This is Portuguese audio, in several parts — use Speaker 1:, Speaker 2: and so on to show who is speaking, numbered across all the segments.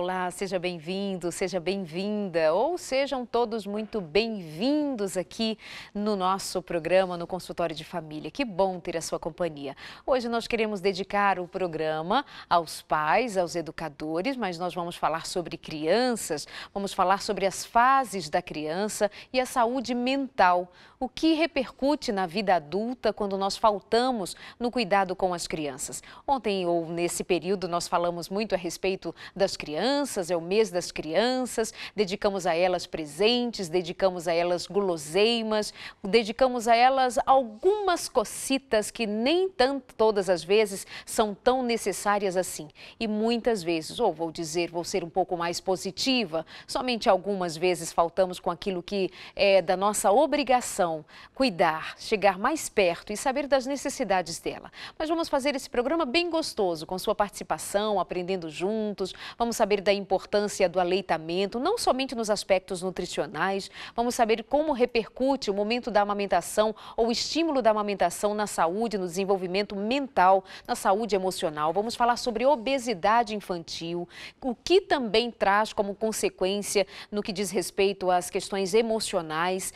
Speaker 1: Olá, seja bem-vindo, seja bem-vinda, ou sejam todos muito bem-vindos aqui no nosso programa, no Consultório de Família. Que bom ter a sua companhia. Hoje nós queremos dedicar o programa aos pais, aos educadores, mas nós vamos falar sobre crianças, vamos falar sobre as fases da criança e a saúde mental. O que repercute na vida adulta quando nós faltamos no cuidado com as crianças. Ontem ou nesse período nós falamos muito a respeito das crianças, é o mês das crianças, dedicamos a elas presentes, dedicamos a elas guloseimas, dedicamos a elas algumas cocitas que nem tanto todas as vezes são tão necessárias assim. E muitas vezes, ou vou ser um pouco mais positiva, somente algumas vezes faltamos com aquilo que é da nossa obrigação, cuidar, chegar mais perto e saber das necessidades dela. Mas vamos fazer esse programa bem gostoso, com sua participação, aprendendo juntos, vamos saber da importância do aleitamento, não somente nos aspectos nutricionais, vamos saber como repercute o momento da amamentação ou o estímulo da amamentação na saúde, no desenvolvimento mental, na saúde emocional. Vamos falar sobre obesidade infantil, o que também traz como consequência no que diz respeito às questões emocionais,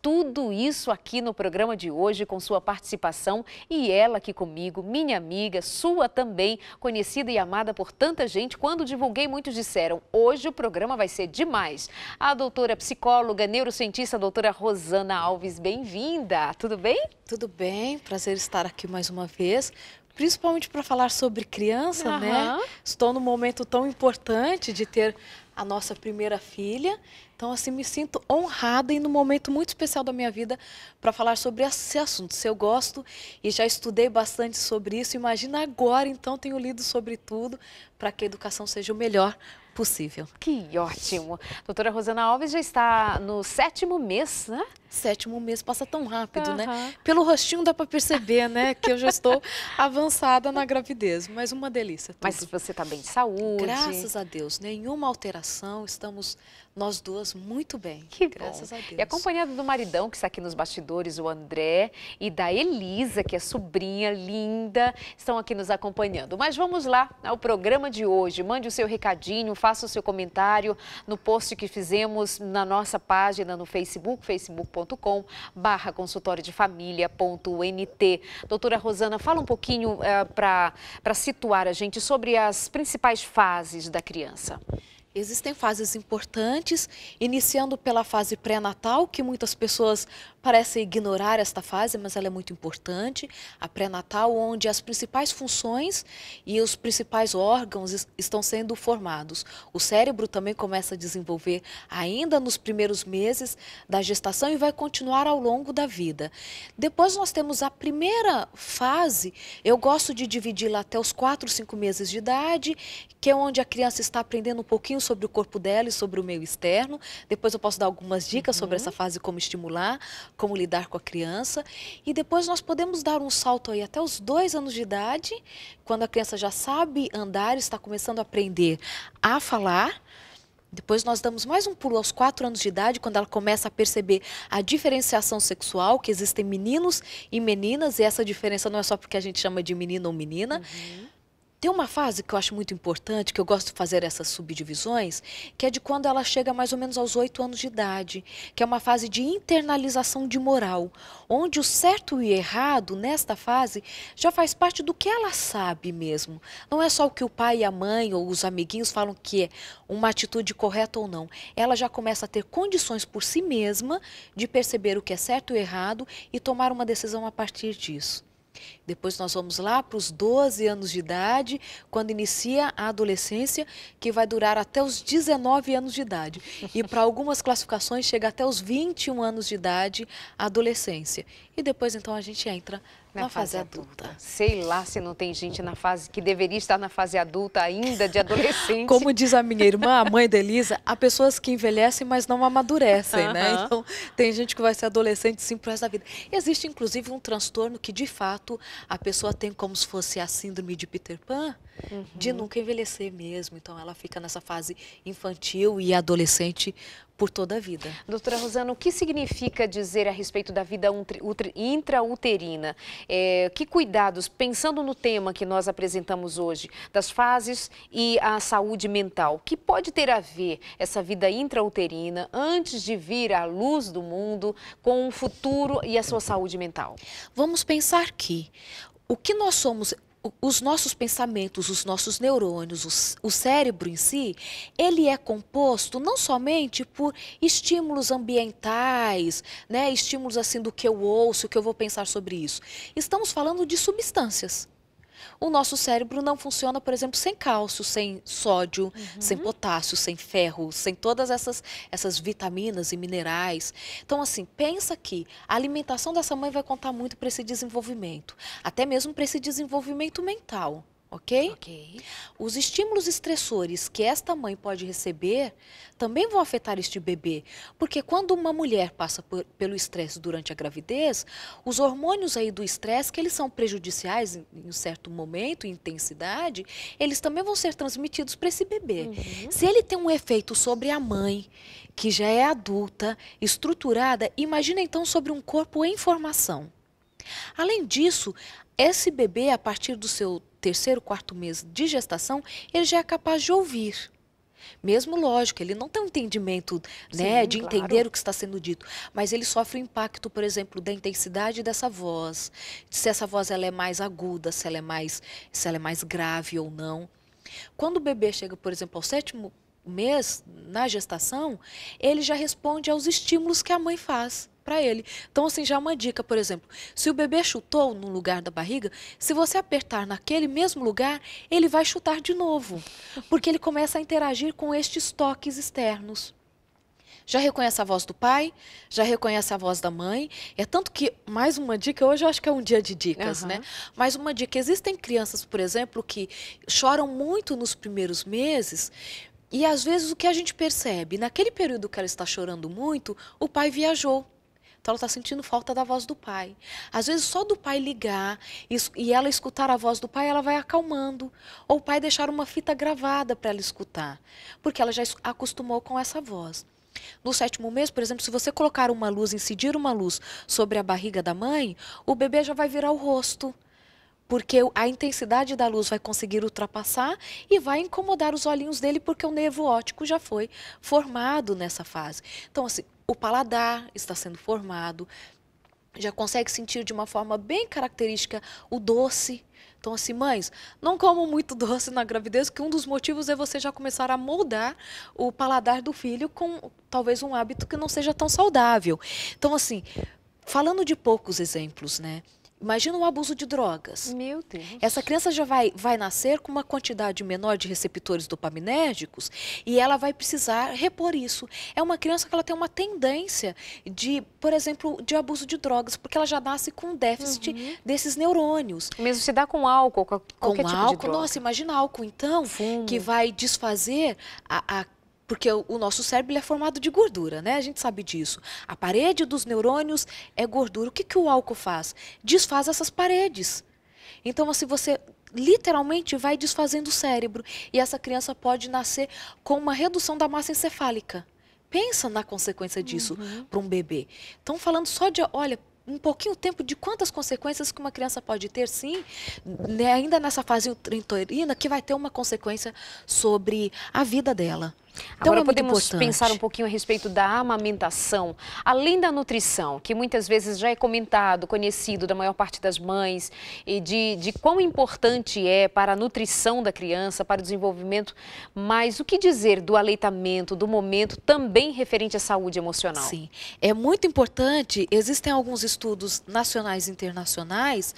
Speaker 1: tudo isso aqui no programa de hoje com sua participação e ela aqui comigo, minha amiga, sua também, conhecida e amada por tanta gente. Quando divulguei, muitos disseram, hoje o programa vai ser demais. A doutora psicóloga, neurocientista, doutora Rosana Alves, bem-vinda, tudo bem?
Speaker 2: Tudo bem, prazer estar aqui mais uma vez. Principalmente para falar sobre criança, né? Estou num momento tão importante de ter a nossa primeira filha. Então, assim, me sinto honrada e num momento muito especial da minha vida para falar sobre esse assunto. Se eu gosto e já estudei bastante sobre isso, imagina agora, então, tenho lido sobre tudo para que a educação seja o melhor possível.
Speaker 1: Que ótimo! Doutora Rosana Alves já está no 7º mês, né?
Speaker 2: 7º mês passa tão rápido, né? Pelo rostinho dá para perceber, né? Que eu já estou avançada na gravidez, mas uma delícia. Tudo.
Speaker 1: Mas você está bem de saúde?
Speaker 2: Graças a Deus, nenhuma alteração, estamos nós duas muito bem.
Speaker 1: Que
Speaker 2: graças
Speaker 1: bom.
Speaker 2: a Deus.
Speaker 1: E acompanhada do maridão que está aqui nos bastidores, o André, e da Elisa, que é sobrinha linda, estão aqui nos acompanhando. Mas vamos lá ao programa de hoje. Mande o seu recadinho, faça o seu comentário no post que fizemos na nossa página no Facebook, facebook.com/consultoriodefamilia.nt. Doutora Rosana, fala um pouquinho para situar a gente sobre as principais fases da criança.
Speaker 2: Existem fases importantes, iniciando pela fase pré-natal, que muitas pessoas parecem ignorar esta fase, mas ela é muito importante. A pré-natal, onde as principais funções e os principais órgãos estão sendo formados. O cérebro também começa a desenvolver ainda nos primeiros meses da gestação e vai continuar ao longo da vida. Depois nós temos a primeira fase, eu gosto de dividi-la até os 4, 5 meses de idade, que é onde a criança está aprendendo um pouquinho sobre o corpo dela e sobre o meio externo. Depois eu posso dar algumas dicas sobre essa fase, como estimular, como lidar com a criança. E depois nós podemos dar um salto aí até os 2 anos de idade, quando a criança já sabe andar, está começando a aprender a falar. Depois nós damos mais um pulo aos 4 anos de idade, quando ela começa a perceber a diferenciação sexual, que existem meninos e meninas, e essa diferença não é só porque a gente chama de menino ou menina. Tem uma fase que eu acho muito importante, que eu gosto de fazer essas subdivisões, que é de quando ela chega mais ou menos aos 8 anos de idade, que é uma fase de internalização de moral, onde o certo e o errado, nesta fase, já faz parte do que ela sabe mesmo. Não é só o que o pai e a mãe ou os amiguinhos falam que é uma atitude correta ou não. Ela já começa a ter condições por si mesma de perceber o que é certo e errado e tomar uma decisão a partir disso. Depois nós vamos lá para os 12 anos de idade, quando inicia a adolescência, que vai durar até os 19 anos de idade. E para algumas classificações chega até os 21 anos de idade, a adolescência. E depois então a gente entra na fase adulta.
Speaker 1: Sei lá se não tem gente na fase que deveria estar na fase adulta ainda, de adolescente.
Speaker 2: Como diz a minha irmã, a mãe da Elisa, há pessoas que envelhecem, mas não amadurecem, né? Então, tem gente que vai ser adolescente sim pro resto da vida. Existe, inclusive, um transtorno que, de fato, a pessoa tem como se fosse a síndrome de Peter Pan, de nunca envelhecer mesmo. Então, ela fica nessa fase infantil e adolescente por toda a vida.
Speaker 1: Doutora Rosana, o que significa dizer a respeito da vida intrauterina? Que cuidados, pensando no tema que nós apresentamos hoje, das fases e a saúde mental, que pode ter a ver essa vida intrauterina antes de vir à luz do mundo com o futuro e a sua saúde mental?
Speaker 2: Vamos pensar que o que nós somos, os nossos pensamentos, os nossos neurônios, o cérebro em si, ele é composto não somente por estímulos ambientais, né, estímulos assim do que eu ouço, que eu vou pensar sobre isso. Estamos falando de substâncias. O nosso cérebro não funciona, por exemplo, sem cálcio, sem sódio, sem potássio, sem ferro, sem todas essas vitaminas e minerais. Então, assim, pensa que a alimentação dessa mãe vai contar muito para esse desenvolvimento, até mesmo para esse desenvolvimento mental. Ok?
Speaker 1: Ok.
Speaker 2: Os estímulos estressores que esta mãe pode receber também vão afetar este bebê, porque quando uma mulher passa pelo estresse durante a gravidez, os hormônios aí do estresse, que eles são prejudiciais em um certo momento, em intensidade, eles também vão ser transmitidos para esse bebê. Se ele tem um efeito sobre a mãe, que já é adulta, estruturada, imagina então sobre um corpo em formação. Além disso, esse bebê, a partir do seu terceiro, quarto mês de gestação, ele já é capaz de ouvir. Mesmo, lógico, ele não tem um entendimento, né,
Speaker 1: Sim,
Speaker 2: de
Speaker 1: claro.
Speaker 2: entender o que está sendo dito, mas ele sofre o impacto, por exemplo, da intensidade dessa voz, se essa voz ela é mais aguda, se ela é mais grave ou não. Quando o bebê chega, por exemplo, ao sétimo mês, na gestação, ele já responde aos estímulos que a mãe faz para ele. Então, assim, já uma dica, por exemplo, se o bebê chutou no lugar da barriga, se você apertar naquele mesmo lugar, ele vai chutar de novo, porque ele começa a interagir com estes toques externos. Já reconhece a voz do pai, já reconhece a voz da mãe. É tanto que, mais uma dica, hoje eu acho que é um dia de dicas, né? Mais uma dica, existem crianças, por exemplo, que choram muito nos primeiros meses. E às vezes o que a gente percebe, naquele período que ela está chorando muito, o pai viajou. Então ela está sentindo falta da voz do pai. Às vezes só do pai ligar e ela escutar a voz do pai, ela vai acalmando. Ou o pai deixar uma fita gravada para ela escutar, porque ela já acostumou com essa voz. No sétimo mês, por exemplo, se você colocar uma luz, incidir uma luz sobre a barriga da mãe, o bebê já vai virar o rosto. Porque a intensidade da luz vai conseguir ultrapassar e vai incomodar os olhinhos dele, porque o nervo óptico já foi formado nessa fase. Então, assim, o paladar está sendo formado, já consegue sentir de uma forma bem característica o doce. Então, assim, mães, não comam muito doce na gravidez, que um dos motivos é você já começar a moldar o paladar do filho com talvez um hábito que não seja tão saudável. Então, assim, falando de poucos exemplos, né? Imagina o abuso de drogas.
Speaker 1: Meu Deus.
Speaker 2: Essa criança já vai nascer com uma quantidade menor de receptores dopaminérgicos e ela vai precisar repor isso. É uma criança que ela tem uma tendência de, por exemplo, de abuso de drogas, porque ela já nasce com um déficit desses neurônios.
Speaker 1: Mesmo se dá com álcool, qualquer tipo de
Speaker 2: álcool,
Speaker 1: droga.
Speaker 2: nossa, imagina álcool então,
Speaker 1: Fumo.
Speaker 2: que vai desfazer porque o nosso cérebro ele é formado de gordura, né? A gente sabe disso. A parede dos neurônios é gordura. O que o álcool faz? Desfaz essas paredes. Então, assim, você literalmente vai desfazendo o cérebro. E essa criança pode nascer com uma redução da massa encefálica. Pensa na consequência disso para um bebê. Então, falando só de, olha, um pouquinho tempo de quantas consequências que uma criança pode ter, sim, né, ainda nessa fase intrauterina, que vai ter uma consequência sobre a vida dela. Então,
Speaker 1: agora podemos pensar um pouquinho a respeito da amamentação, além da nutrição, que muitas vezes já é comentado, conhecido da maior parte das mães, e de quão importante é para a nutrição da criança, para o desenvolvimento, mas o que dizer do aleitamento, do momento, também referente à saúde emocional?
Speaker 2: Sim, é muito importante, existem alguns estudos nacionais e internacionais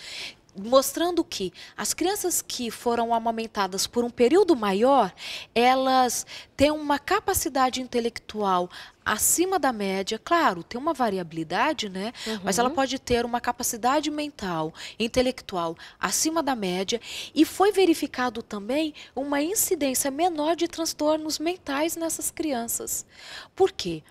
Speaker 2: mostrando que as crianças que foram amamentadas por um período maior, elas têm uma capacidade intelectual acima da média. Claro, tem uma variabilidade, né? Mas ela pode ter uma capacidade mental, intelectual acima da média. E foi verificado também uma incidência menor de transtornos mentais nessas crianças. Por quê?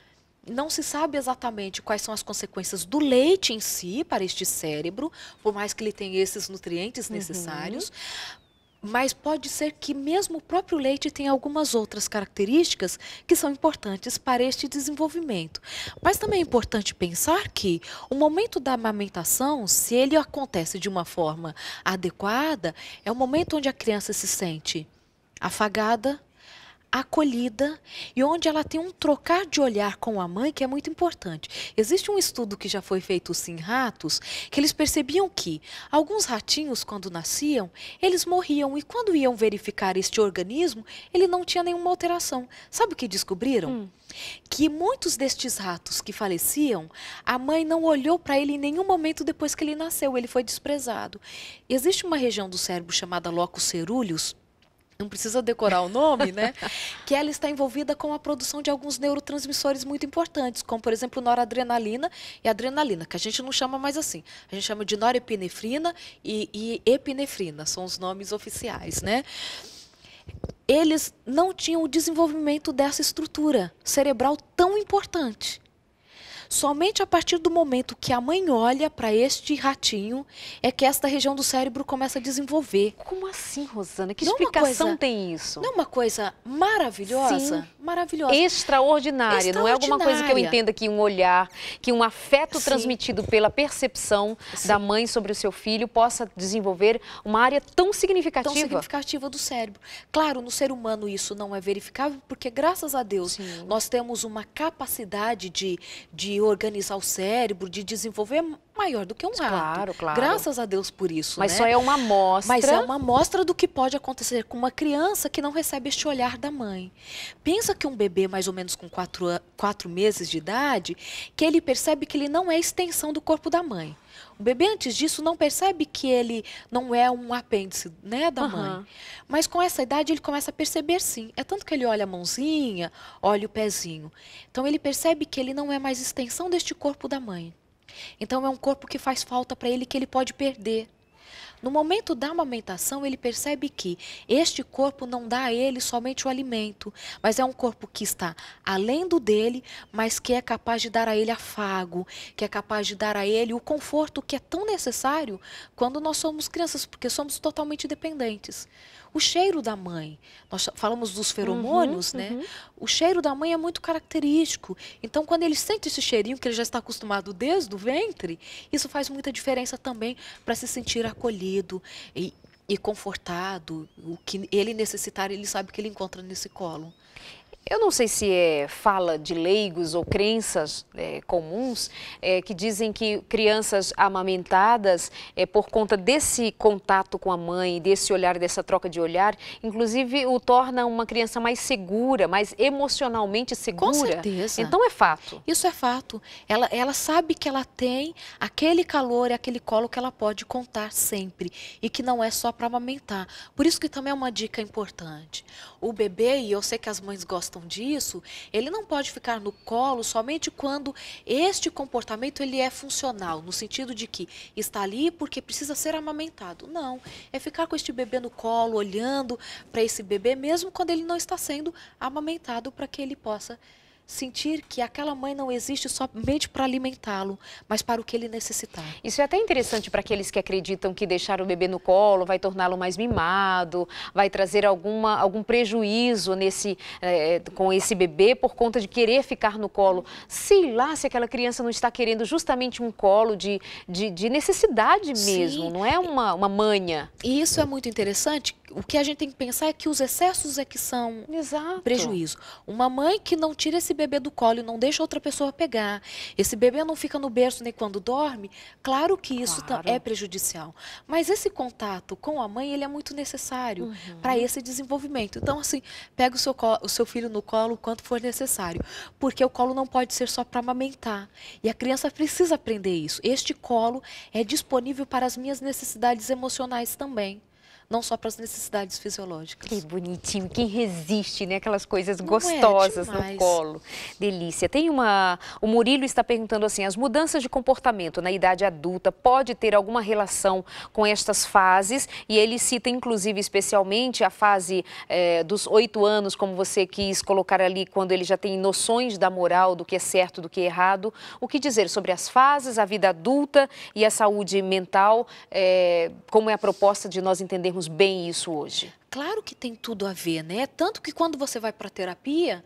Speaker 2: Não se sabe exatamente quais são as consequências do leite em si para este cérebro, por mais que ele tenha esses nutrientes necessários, Mas pode ser que mesmo o próprio leite tenha algumas outras características que são importantes para este desenvolvimento. Mas também é importante pensar que o momento da amamentação, se ele acontece de uma forma adequada, é o momento onde a criança se sente afagada, acolhida e onde ela tem um trocar de olhar com a mãe que é muito importante. Existe um estudo que já foi feito sim, em ratos, que eles percebiam que alguns ratinhos, quando nasciam, eles morriam e quando iam verificar este organismo, ele não tinha nenhuma alteração. Sabe o que descobriram? Que muitos destes ratos que faleciam, a mãe não olhou para ele em nenhum momento depois que ele nasceu, ele foi desprezado. Existe uma região do cérebro chamada locus ceruleus, não precisa decorar o nome, né? Que ela está envolvida com a produção de alguns neurotransmissores muito importantes, como, por exemplo, noradrenalina e adrenalina, que a gente não chama mais assim. A gente chama de norepinefrina e epinefrina, são os nomes oficiais, né? Eles não tinham o desenvolvimento dessa estrutura cerebral tão importante. Somente a partir do momento que a mãe olha para este ratinho é que esta região do cérebro começa a desenvolver.
Speaker 1: Como assim, Rosana? Que explicação tem isso?
Speaker 2: Não é uma coisa maravilhosa?
Speaker 1: Sim.
Speaker 2: Maravilhosa.
Speaker 1: Extraordinária. Não é alguma coisa que eu entenda que um olhar, que um afeto transmitido pela percepção da mãe sobre o seu filho possa desenvolver uma área tão significativa.
Speaker 2: Tão significativa do cérebro. Claro, no ser humano isso não é verificável, porque graças a Deus nós temos uma capacidade de organizar o cérebro, de desenvolver maior do que um rato.
Speaker 1: Claro, claro.
Speaker 2: Graças a Deus por isso,
Speaker 1: Mas
Speaker 2: né?
Speaker 1: só é uma amostra.
Speaker 2: Mas é uma amostra do que pode acontecer com uma criança que não recebe este olhar da mãe. Pensa que um bebê mais ou menos com 4 meses de idade, que ele percebe que ele não é extensão do corpo da mãe. O bebê antes disso não percebe que ele não é um apêndice, né, da mãe. Mas com essa idade ele começa a perceber sim. É tanto que ele olha a mãozinha, olha o pezinho. Então ele percebe que ele não é mais extensão deste corpo da mãe. Então é um corpo que faz falta para ele, que ele pode perder. No momento da amamentação, ele percebe que este corpo não dá a ele somente o alimento, mas é um corpo que está além do dele, mas que é capaz de dar a ele afago, que é capaz de dar a ele o conforto que é tão necessário quando nós somos crianças, porque somos totalmente dependentes. O cheiro da mãe, nós falamos dos feromônios, né? O cheiro da mãe é muito característico. Então, quando ele sente esse cheirinho, que ele já está acostumado desde o ventre, isso faz muita diferença também para se sentir acolhido e confortado. O que ele necessitar, ele sabe que ele encontra nesse colo.
Speaker 1: Eu não sei se é fala de leigos ou crenças comuns que dizem que crianças amamentadas, por conta desse contato com a mãe, desse olhar, dessa troca de olhar, inclusive o torna uma criança mais segura, mais emocionalmente segura.
Speaker 2: Com certeza.
Speaker 1: Então é fato.
Speaker 2: Isso é fato. Ela sabe que ela tem aquele calor e aquele colo que ela pode contar sempre e que não é só para amamentar. Por isso que também é uma dica importante. O bebê, e eu sei que as mães gostam disso, ele não pode ficar no colo somente quando este comportamento ele é funcional, no sentido de que está ali porque precisa ser amamentado. Não, é ficar com este bebê no colo, olhando para esse bebê, mesmo quando ele não está sendo amamentado, para que ele possa sentir que aquela mãe não existe somente para alimentá-lo, mas para o que ele necessitar.
Speaker 1: Isso é até interessante para aqueles que acreditam que deixar o bebê no colo vai torná-lo mais mimado, vai trazer algum prejuízo com esse bebê por conta de querer ficar no colo. Sei lá se aquela criança não está querendo justamente um colo de necessidade mesmo,
Speaker 2: Sim.
Speaker 1: Não é uma manha.
Speaker 2: E isso é muito interessante. O que a gente tem que pensar é que os excessos é que são prejuízo. Uma mãe que não tira esse bebê do colo e não deixa outra pessoa pegar, esse bebê não fica no berço nem quando dorme, claro que isso é prejudicial. Mas esse contato com a mãe, ele é muito necessário para esse desenvolvimento. Então, assim, pega o seu filho no colo o quanto for necessário, porque o colo não pode ser só para amamentar. E a criança precisa aprender isso. Este colo é disponível para as minhas necessidades emocionais também. Não só para as necessidades fisiológicas.
Speaker 1: Que bonitinho, quem resiste, né? Aquelas coisas gostosas no colo. Delícia. O Murilo está perguntando assim, as mudanças de comportamento na idade adulta pode ter alguma relação com estas fases? E ele cita, inclusive, especialmente a fase dos 8 anos, como você quis colocar ali, quando ele já tem noções da moral, do que é certo, do que é errado. O que dizer sobre as fases, a vida adulta e a saúde mental? Como é a proposta de nós entendermos entendermos bem isso hoje?
Speaker 2: Claro que tem tudo a ver, né? Tanto que quando você vai para a terapia,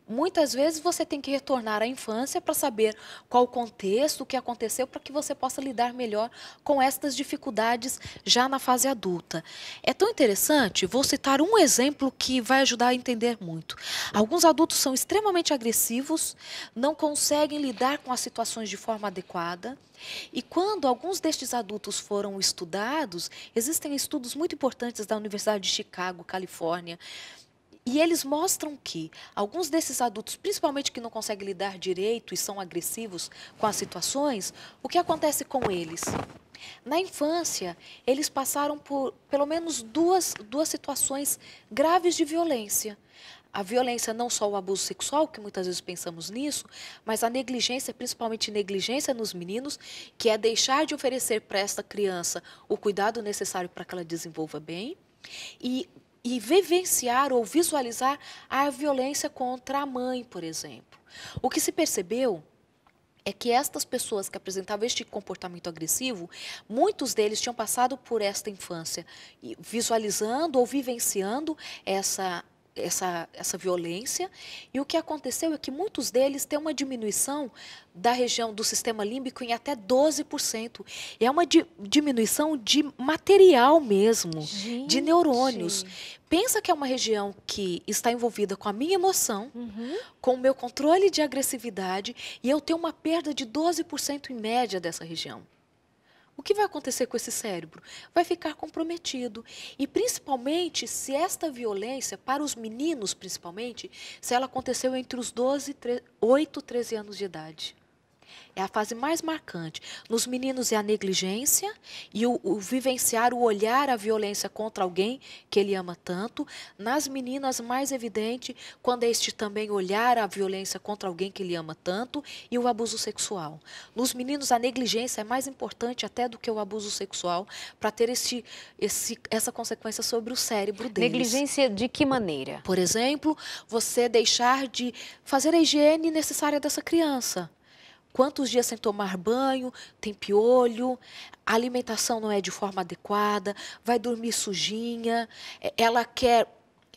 Speaker 2: muitas vezes você tem que retornar à infância para saber qual o contexto, o que aconteceu, para que você possa lidar melhor com estas dificuldades já na fase adulta. É tão interessante, vou citar um exemplo que vai ajudar a entender muito. Alguns adultos são extremamente agressivos, não conseguem lidar com as situações de forma adequada. E quando alguns destes adultos foram estudados, existem estudos muito importantes da Universidade de Chicago, Califórnia, e eles mostram que alguns desses adultos, principalmente que não conseguem lidar direito e são agressivos com as situações, o que acontece com eles? Na infância, eles passaram por pelo menos duas situações graves de violência. A violência, não só o abuso sexual, que muitas vezes pensamos nisso, mas a negligência, principalmente negligência nos meninos, que é deixar de oferecer para esta criança o cuidado necessário para que ela desenvolva bem, e vivenciar ou visualizar a violência contra a mãe, por exemplo. O que se percebeu é que estas pessoas que apresentavam este comportamento agressivo, muitos deles tinham passado por esta infância, visualizando ou vivenciando essa violência, e o que aconteceu é que muitos deles têm uma diminuição da região do sistema límbico em até 12%. E é uma diminuição de material mesmo, de neurônios. Pensa que é uma região que está envolvida com a minha emoção, com o meu controle de agressividade, e eu tenho uma perda de 12% em média dessa região. O que vai acontecer com esse cérebro? Vai ficar comprometido. E principalmente se esta violência, para os meninos principalmente, se ela aconteceu entre os 8 e 13 anos de idade. É a fase mais marcante. Nos meninos é a negligência e o vivenciar, o olhar a violência contra alguém que ele ama tanto. Nas meninas, mais evidente, quando é este também olhar a violência contra alguém que ele ama tanto e o abuso sexual. Nos meninos, a negligência é mais importante até do que o abuso sexual para ter essa consequência sobre o cérebro deles.
Speaker 1: Negligência de que maneira?
Speaker 2: Por exemplo, você deixar de fazer a higiene necessária dessa criança. Quantos dias sem tomar banho, tem piolho, a alimentação não é de forma adequada, vai dormir sujinha,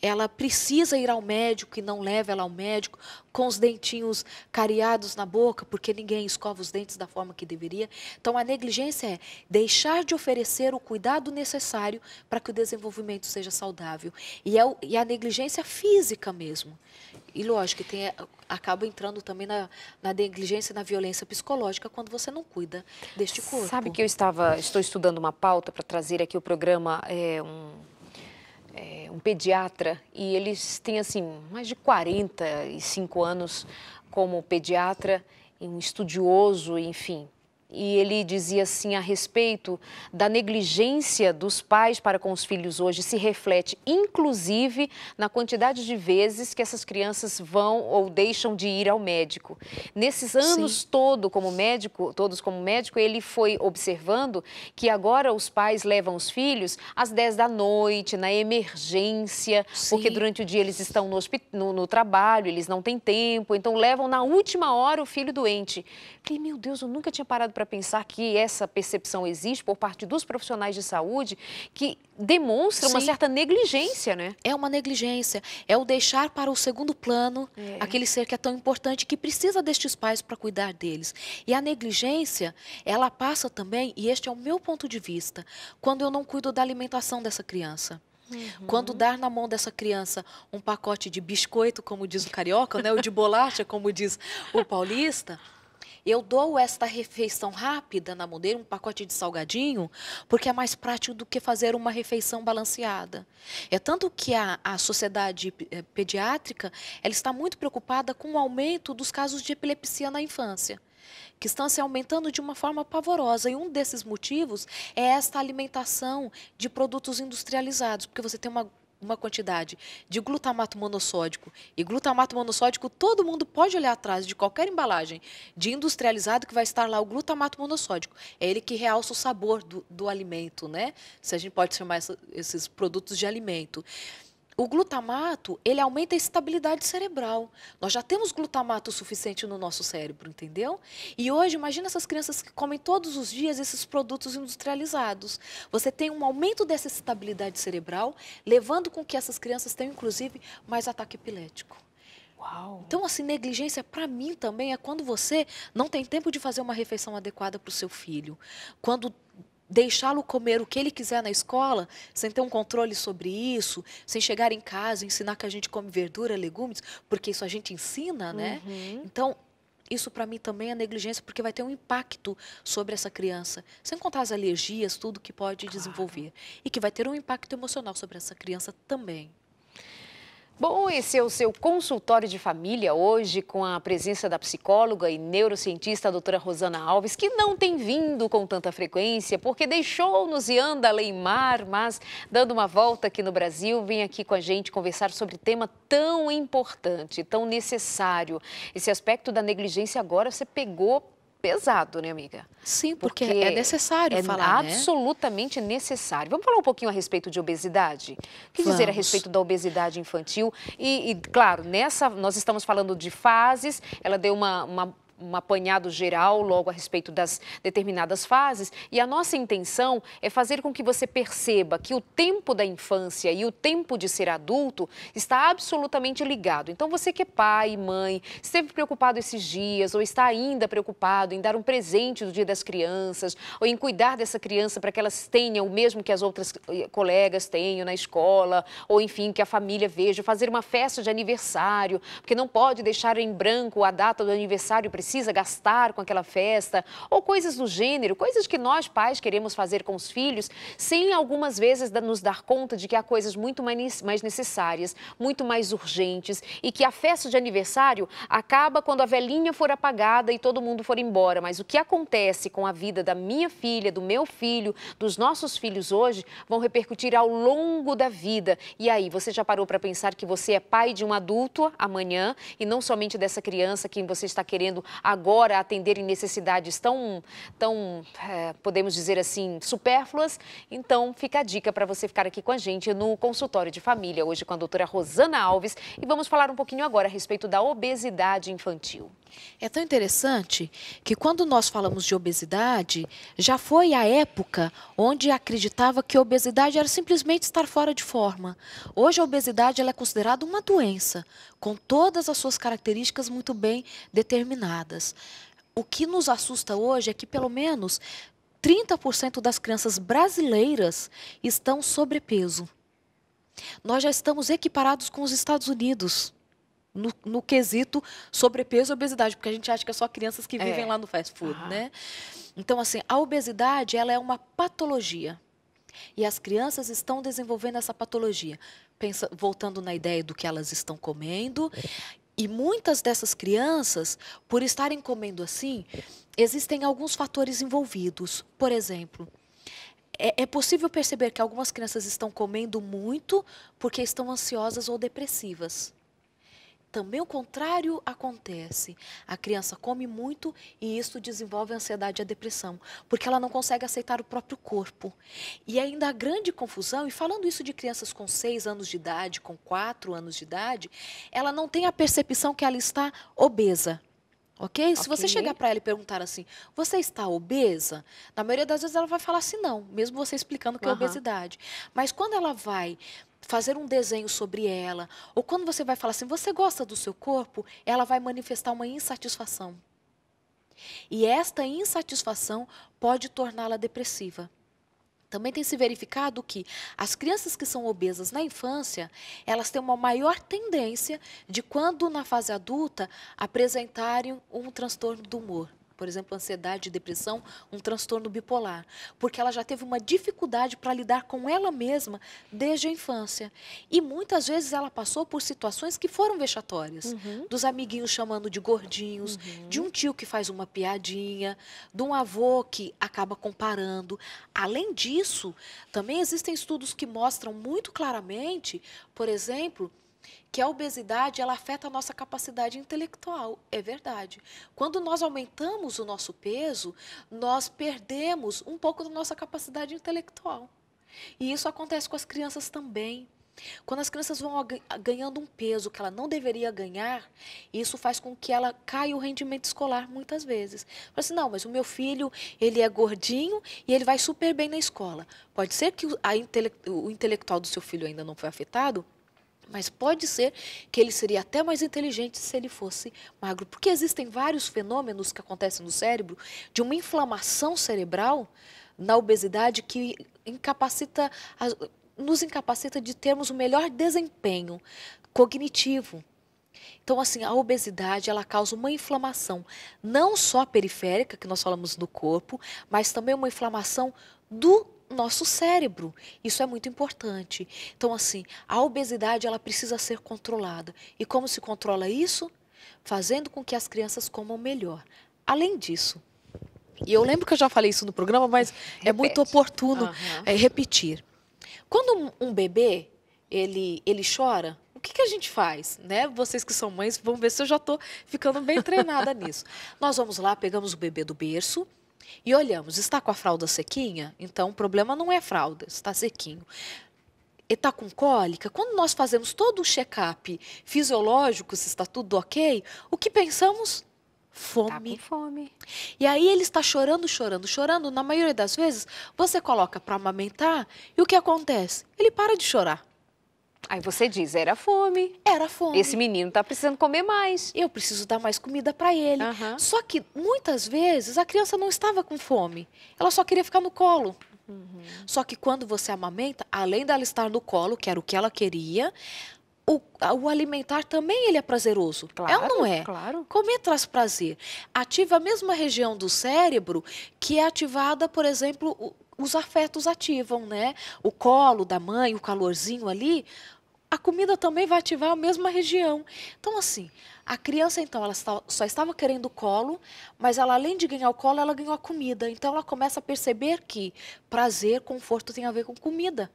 Speaker 2: ela precisa ir ao médico e não leva ela ao médico, com os dentinhos cariados na boca, porque ninguém escova os dentes da forma que deveria. Então, a negligência é deixar de oferecer o cuidado necessário para que o desenvolvimento seja saudável. E a negligência física mesmo. E lógico, acaba entrando também na negligência e na violência psicológica quando você não cuida deste corpo.
Speaker 1: Sabe que estou estudando uma pauta para trazer aqui o programa, um pediatra, e eles têm assim mais de 45 anos como pediatra, um estudioso, enfim. E ele dizia assim a respeito da negligência dos pais para com os filhos hoje, se reflete inclusive na quantidade de vezes que essas crianças vão ou deixam de ir ao médico. Nesses anos todos como médico, ele foi observando que agora os pais levam os filhos às 10 da noite, na emergência, porque durante o dia eles estão no trabalho, eles não têm tempo, então levam na última hora o filho doente. Falei, meu Deus, eu nunca tinha parado para pensar que essa percepção existe por parte dos profissionais de saúde, que demonstra uma certa negligência, né?
Speaker 2: É uma negligência, é o deixar para o segundo plano aquele ser que é tão importante, que precisa destes pais para cuidar deles. E a negligência, ela passa também, e este é o meu ponto de vista, quando eu não cuido da alimentação dessa criança. Quando dar na mão dessa criança um pacote de biscoito, como diz o carioca, né, ou de bolacha, como diz o paulista, eu dou esta refeição rápida na mão dele, um pacote de salgadinho, porque é mais prático do que fazer uma refeição balanceada. É tanto que a sociedade pediátrica, ela está muito preocupada com o aumento dos casos de epilepsia na infância, que estão se aumentando de uma forma pavorosa. E um desses motivos é esta alimentação de produtos industrializados, porque você tem uma quantidade de glutamato monossódico. E glutamato monossódico, todo mundo pode olhar atrás de qualquer embalagem de industrializado que vai estar lá o glutamato monossódico. É ele que realça o sabor do alimento, né? Se a gente pode chamar esses produtos de alimento. O glutamato, ele aumenta a estabilidade cerebral. Nós já temos glutamato suficiente no nosso cérebro, entendeu? E hoje, imagina essas crianças que comem todos os dias esses produtos industrializados. Você tem um aumento dessa estabilidade cerebral, levando com que essas crianças tenham, inclusive, mais ataque epilético.
Speaker 1: Uau!
Speaker 2: Então, assim, negligência para mim também é quando você não tem tempo de fazer uma refeição adequada para o seu filho. Quando deixá-lo comer o que ele quiser na escola, sem ter um controle sobre isso, sem chegar em casa e ensinar que a gente come verdura, legumes, porque isso a gente ensina, né? Então, isso para mim também é negligência, porque vai ter um impacto sobre essa criança, sem contar as alergias, tudo que pode desenvolver. E que vai ter um impacto emocional sobre essa criança também.
Speaker 1: Bom, esse é o seu consultório de família hoje com a presença da psicóloga e neurocientista a doutora Rosana Alves, que não tem vindo com tanta frequência porque deixou-nos e anda além mar, mas dando uma volta aqui no Brasil, vem aqui com a gente conversar sobre tema tão importante, tão necessário. Esse aspecto da negligência agora você pegou pesado, né, amiga?
Speaker 2: Sim, porque é necessário falar, né?
Speaker 1: Absolutamente necessário. Vamos falar um pouquinho a respeito de obesidade? O que dizer a respeito da obesidade infantil? E claro, nós estamos falando de fases, ela deu um apanhado geral logo a respeito das determinadas fases, e a nossa intenção é fazer com que você perceba que o tempo da infância e o tempo de ser adulto está absolutamente ligado. Então você que é pai, mãe, esteve preocupado esses dias ou está ainda preocupado em dar um presente do Dia das Crianças ou em cuidar dessa criança para que elas tenham o mesmo que as outras colegas tenham na escola, ou enfim, que a família veja, fazer uma festa de aniversário, porque não pode deixar em branco a data do aniversário, precisa gastar com aquela festa, ou coisas do gênero, coisas que nós pais queremos fazer com os filhos, sem algumas vezes nos dar conta de que há coisas muito mais necessárias, muito mais urgentes, e que a festa de aniversário acaba quando a velhinha for apagada e todo mundo for embora. Mas o que acontece com a vida da minha filha, do meu filho, dos nossos filhos hoje, vão repercutir ao longo da vida. E aí, você já parou para pensar que você é pai de um adulto amanhã e não somente dessa criança que você está querendo agora atender em necessidades podemos dizer assim, supérfluas? Então, fica a dica para você ficar aqui com a gente no consultório de família, hoje com a doutora Rosana Alves, e vamos falar um pouquinho agora a respeito da obesidade infantil.
Speaker 2: É tão interessante que quando nós falamos de obesidade, já foi a época onde acreditava que a obesidade era simplesmente estar fora de forma. Hoje a obesidade ela é considerada uma doença, com todas as suas características muito bem determinadas. O que nos assusta hoje é que pelo menos 30% das crianças brasileiras estão sobrepeso. Nós já estamos equiparados com os Estados Unidos. No quesito sobrepeso e obesidade, porque a gente acha que é só crianças que vivem lá no fast food, né? Então, assim, a obesidade, ela é uma patologia. E as crianças estão desenvolvendo essa patologia. Voltando na ideia do que elas estão comendo. E muitas dessas crianças, por estarem comendo assim, existem alguns fatores envolvidos. Por exemplo, é possível perceber que algumas crianças estão comendo muito porque estão ansiosas ou depressivas. Também o contrário acontece. A criança come muito e isso desenvolve a ansiedade e a depressão, porque ela não consegue aceitar o próprio corpo. E ainda há grande confusão, e falando isso de crianças com 6 anos de idade, com 4 anos de idade, ela não tem a percepção que ela está obesa. Ok? Se você chegar para ela e perguntar assim, você está obesa? Na maioria das vezes ela vai falar assim, não, mesmo você explicando que é obesidade. Mas quando ela vai fazer um desenho sobre ela, ou quando você vai falar assim, você gosta do seu corpo? Ela vai manifestar uma insatisfação. E esta insatisfação pode torná-la depressiva. Também tem se verificado que as crianças que são obesas na infância, elas têm uma maior tendência de, quando na fase adulta, apresentarem um transtorno do humor. Por exemplo, ansiedade, depressão, um transtorno bipolar. Porque ela já teve uma dificuldade para lidar com ela mesma desde a infância. E muitas vezes ela passou por situações que foram vexatórias. Dos amiguinhos chamando de gordinhos, de um tio que faz uma piadinha, de um avô que acaba comparando. Além disso, também existem estudos que mostram muito claramente, por exemplo, que a obesidade ela afeta a nossa capacidade intelectual. É verdade. Quando nós aumentamos o nosso peso, nós perdemos um pouco da nossa capacidade intelectual. E isso acontece com as crianças também. Quando as crianças vão ganhando um peso que ela não deveria ganhar, isso faz com que ela caia o rendimento escolar muitas vezes. Fala assim, não, mas o meu filho, ele é gordinho e ele vai super bem na escola. Pode ser que o intelectual do seu filho ainda não foi afetado, mas pode ser que ele seria até mais inteligente se ele fosse magro. Porque existem vários fenômenos que acontecem no cérebro de uma inflamação cerebral na obesidade que nos incapacita de termos o melhor desempenho cognitivo. Então, assim, a obesidade, ela causa uma inflamação, não só periférica, que nós falamos do corpo, mas também uma inflamação do nosso cérebro. Isso é muito importante. Então, assim, a obesidade, ela precisa ser controlada. E como se controla isso? Fazendo com que as crianças comam melhor. Além disso, e eu lembro que eu já falei isso no programa, mas é muito oportuno repetir. Quando um bebê, ele chora, o que a gente faz? Né? Vocês que são mães, vão ver se eu já estou ficando bem treinada nisso. Nós vamos lá, pegamos o bebê do berço e olhamos, está com a fralda sequinha? Então, o problema não é a fralda, está sequinho. Ele está com cólica? Quando nós fazemos todo o check-up fisiológico, se está tudo ok, o que pensamos? Fome.
Speaker 1: Tá com fome.
Speaker 2: E aí ele está chorando, chorando, chorando. Na maioria das vezes, você coloca para amamentar e o que acontece? Ele para de chorar.
Speaker 1: Aí você diz, era fome.
Speaker 2: Era fome.
Speaker 1: Esse menino está precisando comer mais.
Speaker 2: Eu preciso dar mais comida para ele. Só que muitas vezes a criança não estava com fome. Ela só queria ficar no colo. Só que quando você amamenta, além dela estar no colo, que era o que ela queria, o alimentar também ele é prazeroso.
Speaker 1: Claro,
Speaker 2: é ou não é?
Speaker 1: Claro.
Speaker 2: Comer traz prazer. Ativa a mesma região do cérebro que é ativada, por exemplo, os afetos ativam, né? O colo da mãe, o calorzinho ali, a comida também vai ativar a mesma região. Então, assim, a criança, então, ela só estava querendo o colo, mas ela, além de ganhar o colo, ela ganhou a comida. Então, ela começa a perceber que prazer, conforto tem a ver com comida.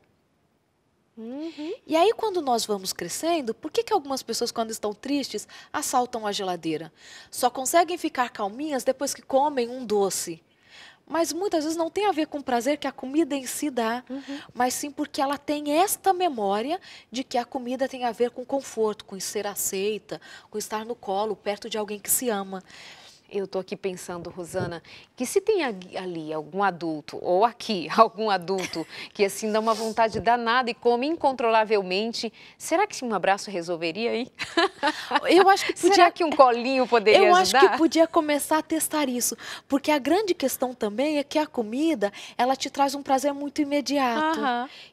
Speaker 2: E aí, quando nós vamos crescendo, por que algumas pessoas, quando estão tristes, assaltam a geladeira? Só conseguem ficar calminhas depois que comem um doce. Mas muitas vezes não tem a ver com o prazer que a comida em si dá, mas sim porque ela tem esta memória de que a comida tem a ver com conforto, com ser aceita, com estar no colo, perto de alguém que se ama.
Speaker 1: Eu estou aqui pensando, Rosana, que se tem ali algum adulto, ou aqui algum adulto, que assim dá uma vontade danada e come incontrolavelmente, será que um abraço resolveria aí?
Speaker 2: Eu acho que podia...
Speaker 1: Será que um colinho poderia ajudar?
Speaker 2: Eu acho que podia começar a testar isso, porque a grande questão também é que a comida, ela te traz um prazer muito imediato.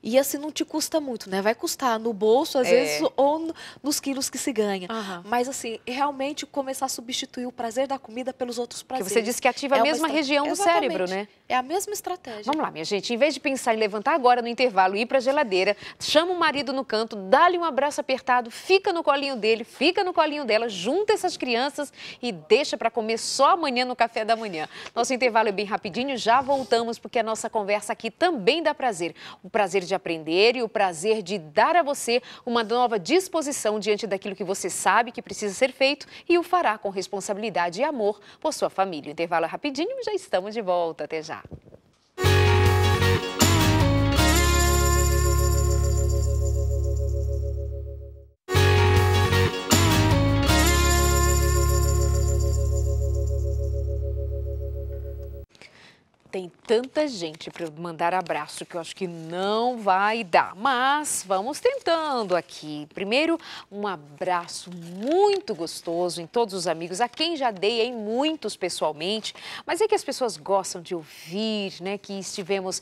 Speaker 2: E assim não te custa muito, né? Vai custar no bolso, às vezes, ou nos quilos que se ganha. Mas assim, realmente começar a substituir o prazer da comida pelos outros prazeres.
Speaker 1: Porque você disse que ativa a mesma região do cérebro, né?
Speaker 2: É a mesma estratégia.
Speaker 1: Vamos lá, minha gente. Em vez de pensar em levantar agora no intervalo e ir para a geladeira, chama o marido no canto, dá-lhe um abraço apertado, fica no colinho dele, fica no colinho dela, junta essas crianças e deixa para comer só amanhã no café da manhã. Nosso intervalo é bem rapidinho, já voltamos porque a nossa conversa aqui também dá prazer. O prazer de aprender e o prazer de dar a você uma nova disposição diante daquilo que você sabe que precisa ser feito e o fará com responsabilidade e amor por sua família. O intervalo é rapidinho e já estamos de volta. Até já. Tem tanta gente para mandar abraço que eu acho que não vai dar, mas vamos tentando aqui. Primeiro, um abraço muito gostoso em todos os amigos, a quem já dei em muitos pessoalmente, mas é que as pessoas gostam de ouvir, né? Que estivemos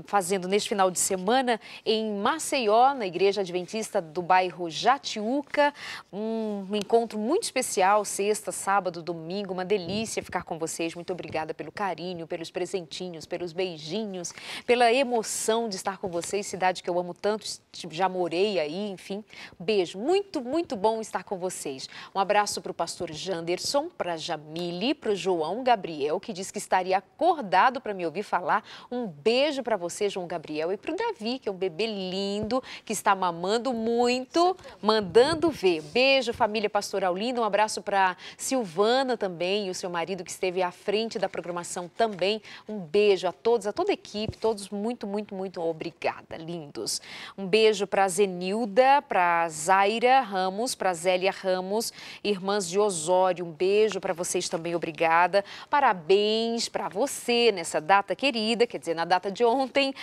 Speaker 1: fazendo neste final de semana em Maceió, na Igreja Adventista do bairro Jatiuca, um encontro muito especial, sexta, sábado, domingo, uma delícia ficar com vocês. Muito obrigada pelo carinho, pelos presentinhos, pelos beijinhos, pela emoção de estar com vocês, cidade que eu amo tanto, já morei aí, enfim. Beijo, muito, muito bom estar com vocês. Um abraço para o pastor Janderson, para a Jamile, para o João Gabriel, que disse que estaria acordado para me ouvir falar. Um beijo para você, João Gabriel, e para o Davi, que é um bebê lindo, que está mamando muito, mandando ver. Beijo, família pastoral linda, um abraço para Silvana também, e o seu marido que esteve à frente da programação também. Um beijo a todos, a toda a equipe, todos muito, muito, muito obrigada, lindos. Um beijo para a Zenilda, para a Zaira Ramos, para a Zélia Ramos, irmãs de Osório, um beijo para vocês também, obrigada. Parabéns para você nessa data querida, quer dizer, na data de ontem,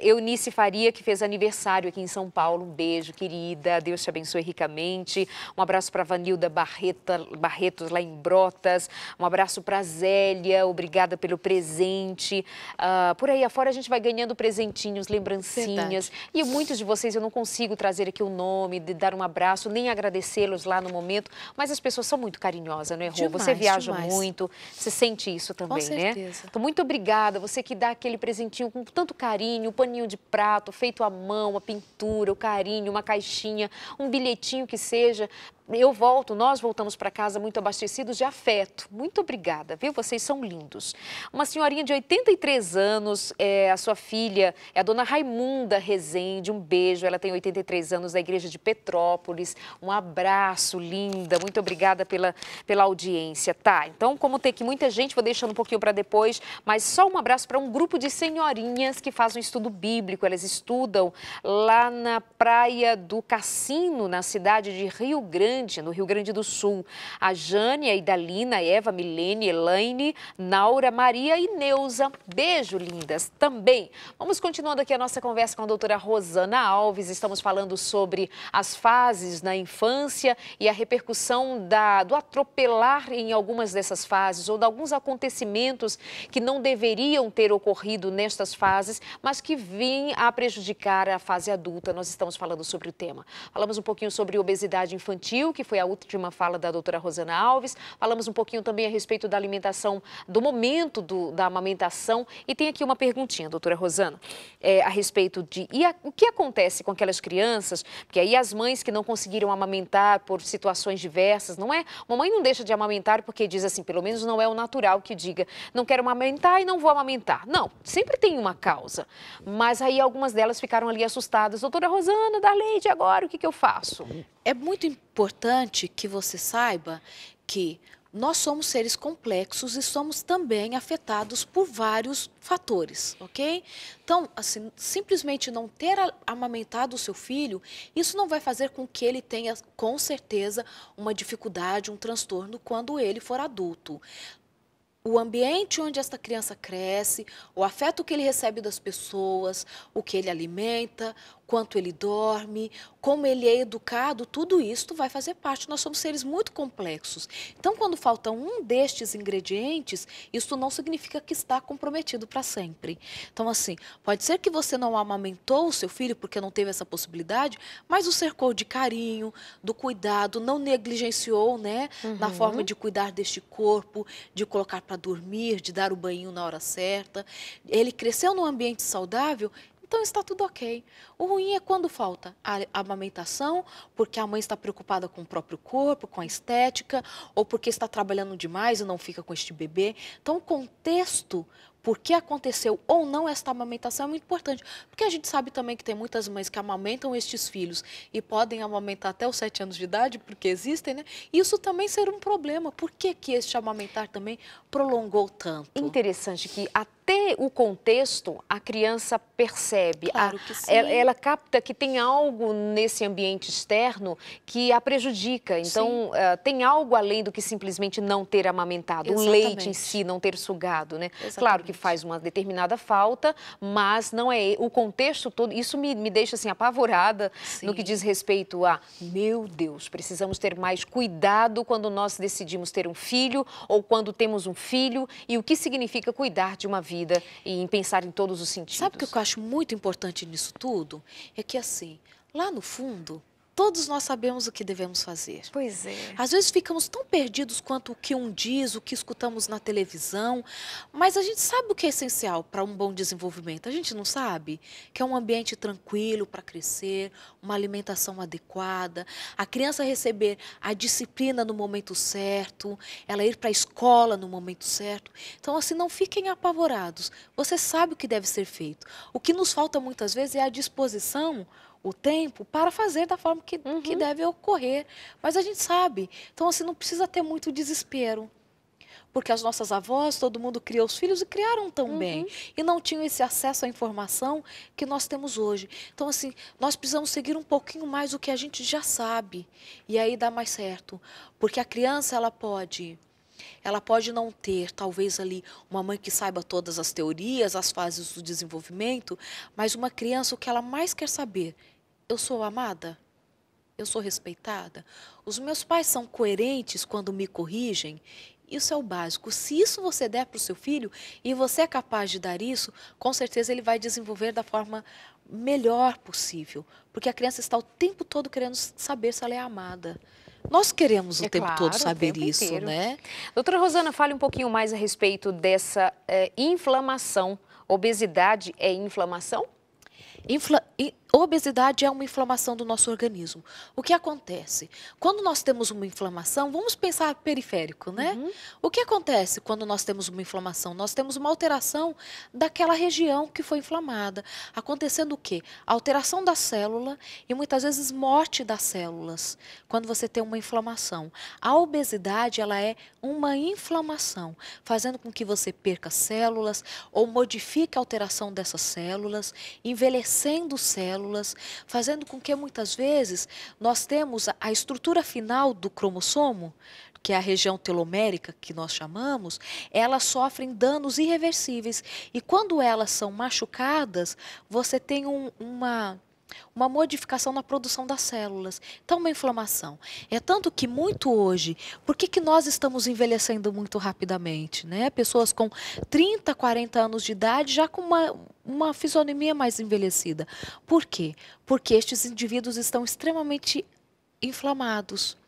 Speaker 1: Eunice Faria, que fez aniversário aqui em São Paulo, um beijo, querida, Deus te abençoe ricamente. Um abraço para a Vanilda Barretos, lá em Brotas, um abraço para a Zélia, obrigada pelo presente. Por aí afora a gente vai ganhando presentinhos, lembrancinhas. Verdade. E muitos de vocês eu não consigo trazer aqui o nome, de dar um abraço, nem agradecê-los lá no momento, mas as pessoas são muito carinhosas, não é, Rô? Você viaja muito, você sente isso também, né? Com certeza. Então, muito obrigada, você que dá aquele presentinho com tanto carinho, o paninho de prato, feito à mão, a pintura, o carinho, uma caixinha, um bilhetinho que seja. Nós voltamos para casa muito abastecidos de afeto. Muito obrigada, viu? Vocês são lindos. Uma senhorinha de 83 anos, a sua filha é a dona Raimunda Rezende, um beijo. Ela tem 83 anos, da igreja de Petrópolis. Um abraço, linda. Muito obrigada pela audiência. Tá, então, como tem aqui muita gente, vou deixando um pouquinho para depois, mas só um abraço para um grupo de senhorinhas que fazem um estudo bíblico. Elas estudam lá na Praia do Cassino, na cidade de Rio Grande, no Rio Grande do Sul. A Jane, a Idalina, a Eva, a Milene, Elaine, Naura, Maria e Neuza. Beijo, lindas, também. Vamos continuando aqui a nossa conversa com a doutora Rosana Alves. Estamos falando sobre as fases na infância e a repercussão do atropelar em algumas dessas fases ou de alguns acontecimentos que não deveriam ter ocorrido nestas fases, mas que vêm a prejudicar a fase adulta. Nós estamos falando sobre o tema. Falamos um pouquinho sobre obesidade infantil, que foi a última fala da doutora Rosana Alves. Falamos um pouquinho também a respeito da alimentação, do momento da amamentação. E tem aqui uma perguntinha, doutora Rosana, a respeito de... o que acontece com aquelas crianças? Porque aí as mães que não conseguiram amamentar por situações diversas, não é? Uma mãe não deixa de amamentar porque diz assim, pelo menos não é o natural que diga, não quero amamentar e não vou amamentar. Não, sempre tem uma causa. Mas aí algumas delas ficaram ali assustadas. Doutora Rosana, dá leite agora, o que eu faço?
Speaker 2: É muito importante que você saiba que nós somos seres complexos e somos também afetados por vários fatores, ok? Então, assim, simplesmente não ter amamentado o seu filho, isso não vai fazer com que ele tenha, com certeza, uma dificuldade, um transtorno quando ele for adulto. O ambiente onde esta criança cresce, o afeto que ele recebe das pessoas, o que ele alimenta, quanto ele dorme, como ele é educado, tudo isso vai fazer parte. Nós somos seres muito complexos. Então, quando falta um destes ingredientes, isso não significa que está comprometido para sempre. Então, assim, pode ser que você não amamentou o seu filho porque não teve essa possibilidade, mas o cercou de carinho, do cuidado, não negligenciou, né, na forma de cuidar deste corpo, de colocar para dormir, de dar o banho na hora certa. Ele cresceu num ambiente saudável, então está tudo ok. O ruim é quando falta a amamentação, porque a mãe está preocupada com o próprio corpo, com a estética, ou porque está trabalhando demais e não fica com este bebê. Então, o contexto, por que aconteceu ou não esta amamentação é muito importante. Porque a gente sabe também que tem muitas mães que amamentam estes filhos e podem amamentar até os 7 anos de idade, porque existem, né? Isso também será um problema. Por que este amamentar também prolongou tanto?
Speaker 1: Interessante que até o contexto a criança percebe.
Speaker 2: Claro que sim.
Speaker 1: Ela capta que tem algo nesse ambiente externo que a prejudica. Então, tem algo além do que simplesmente não ter amamentado.
Speaker 2: Exatamente.
Speaker 1: O leite em si, não ter sugado, né?
Speaker 2: Exatamente.
Speaker 1: Claro que faz uma determinada falta, mas não é o contexto todo. Isso me deixa assim apavorada. Sim. No que diz respeito a, meu Deus, precisamos ter mais cuidado quando nós decidimos ter um filho ou quando temos um filho e o que significa cuidar de uma vida e em pensar em todos os sentidos.
Speaker 2: Sabe o que eu acho muito importante nisso tudo? É que assim, lá no fundo, todos nós sabemos o que devemos fazer.
Speaker 1: Pois é.
Speaker 2: Às vezes ficamos tão perdidos quanto o que um diz, o que escutamos na televisão, mas a gente sabe o que é essencial para um bom desenvolvimento. A gente não sabe que é um ambiente tranquilo para crescer, uma alimentação adequada, a criança receber a disciplina no momento certo, ela ir para a escola no momento certo. Então, assim, não fiquem apavorados. Você sabe o que deve ser feito. O que nos falta muitas vezes é a disposição, o tempo para fazer da forma que deve ocorrer. Mas a gente sabe. Então, assim, não precisa ter muito desespero. Porque as nossas avós, todo mundo criou os filhos e criaram tão bem. E não tinham esse acesso à informação que nós temos hoje. Então, assim, nós precisamos seguir um pouquinho mais o que a gente já sabe. E aí dá mais certo. Porque a criança, ela pode não ter, talvez ali, uma mãe que saiba todas as teorias, as fases do desenvolvimento, mas uma criança, o que ela mais quer saber, eu sou amada? Eu sou respeitada? Os meus pais são coerentes quando me corrigem? Isso é o básico. Se isso você der para o seu filho e você é capaz de dar isso, com certeza ele vai desenvolver da forma melhor possível. Porque a criança está o tempo todo querendo saber se ela é amada. Nós queremos o tempo todo saber isso, né?
Speaker 1: Doutora Rosana, fale um pouquinho mais a respeito dessa inflamação. Obesidade é inflamação?
Speaker 2: Obesidade é uma inflamação do nosso organismo. O que acontece? Quando nós temos uma inflamação, vamos pensar periférico, né? O que acontece quando nós temos uma inflamação? Nós temos uma alteração daquela região que foi inflamada. Acontecendo o quê? Alteração da célula e muitas vezes morte das células, quando você tem uma inflamação. A obesidade, ela é uma inflamação, fazendo com que você perca células ou modifique a alteração dessas células, envelhecendo células, fazendo com que muitas vezes nós temos a estrutura final do cromossomo, que é a região telomérica que nós chamamos, elas sofrem danos irreversíveis. E quando elas são machucadas, você tem uma modificação na produção das células. Então, uma inflamação. É tanto que muito hoje, por que nós estamos envelhecendo muito rapidamente, né? Pessoas com 30, 40 anos de idade já com uma fisionomia mais envelhecida. Por quê? Porque estes indivíduos estão extremamente inflamados.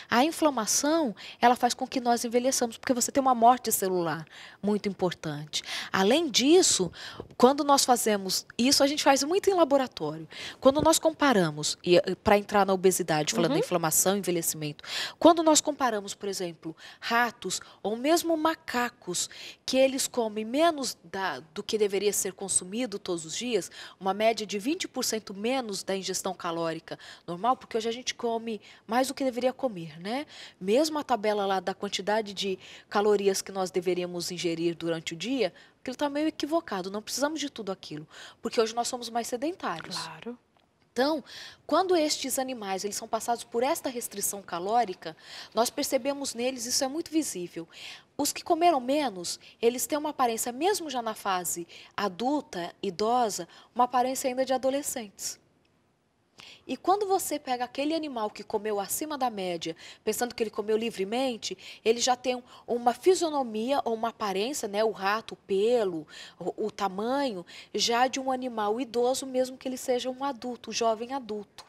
Speaker 2: A inflamação, ela faz com que nós envelheçamos, porque você tem uma morte celular muito importante. Além disso, quando nós fazemos, isso a gente faz muito em laboratório, quando nós comparamos, para entrar na obesidade, falando da inflamação e envelhecimento, quando nós comparamos, por exemplo, ratos ou mesmo macacos, que eles comem menos do que deveria ser consumido todos os dias, uma média de 20% menos da ingestão calórica normal, porque hoje a gente come mais do que deveria comer. Né? Mesmo a tabela lá da quantidade de calorias que nós deveríamos ingerir durante o dia, aquilo está meio equivocado, não precisamos de tudo aquilo, porque hoje nós somos mais sedentários.
Speaker 1: Claro.
Speaker 2: Então, quando estes animais eles são passados por esta restrição calórica, nós percebemos neles, isso é muito visível. Os que comeram menos, eles têm uma aparência, mesmo já na fase adulta, idosa, uma aparência ainda de adolescentes. E quando você pega aquele animal que comeu acima da média, pensando que ele comeu livremente, ele já tem uma fisionomia ou uma aparência, né, o rato, o pelo, o tamanho, já de um animal idoso, mesmo que ele seja um adulto, um jovem adulto.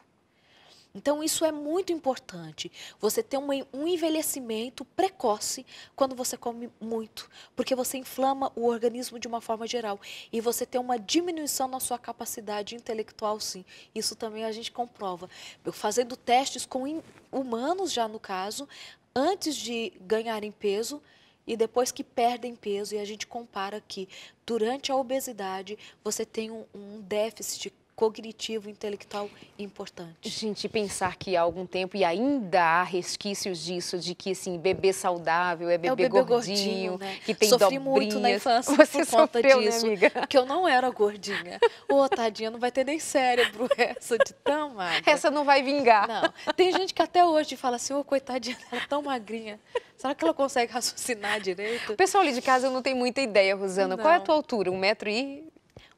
Speaker 2: Então, isso é muito importante, você ter um envelhecimento precoce quando você come muito, porque você inflama o organismo de uma forma geral e você tem uma diminuição na sua capacidade intelectual, sim. Isso também a gente comprova, fazendo testes com humanos já no caso, antes de ganharem peso e depois que perdem peso, e a gente compara que durante a obesidade você tem um déficit cognitivo, intelectual importante.
Speaker 1: Gente, pensar que há algum tempo, e ainda há resquícios disso, de que assim, bebê saudável é bebê gordinho,
Speaker 2: né?
Speaker 1: que tem
Speaker 2: Sofri
Speaker 1: dobrinhas.
Speaker 2: muito na infância
Speaker 1: Você
Speaker 2: por conta
Speaker 1: sofreu,
Speaker 2: disso,
Speaker 1: né, amiga?
Speaker 2: que eu não era gordinha. Ô, tadinha, não vai ter nem cérebro essa de tão magra.
Speaker 1: Essa não vai vingar.
Speaker 2: Não. Tem gente que até hoje fala assim, ô, coitadinha, ela é tão magrinha. Será que ela consegue raciocinar direito?
Speaker 1: O pessoal ali de casa não tem muita ideia, Rosana.
Speaker 2: Não.
Speaker 1: Qual é a tua altura?
Speaker 2: 1,58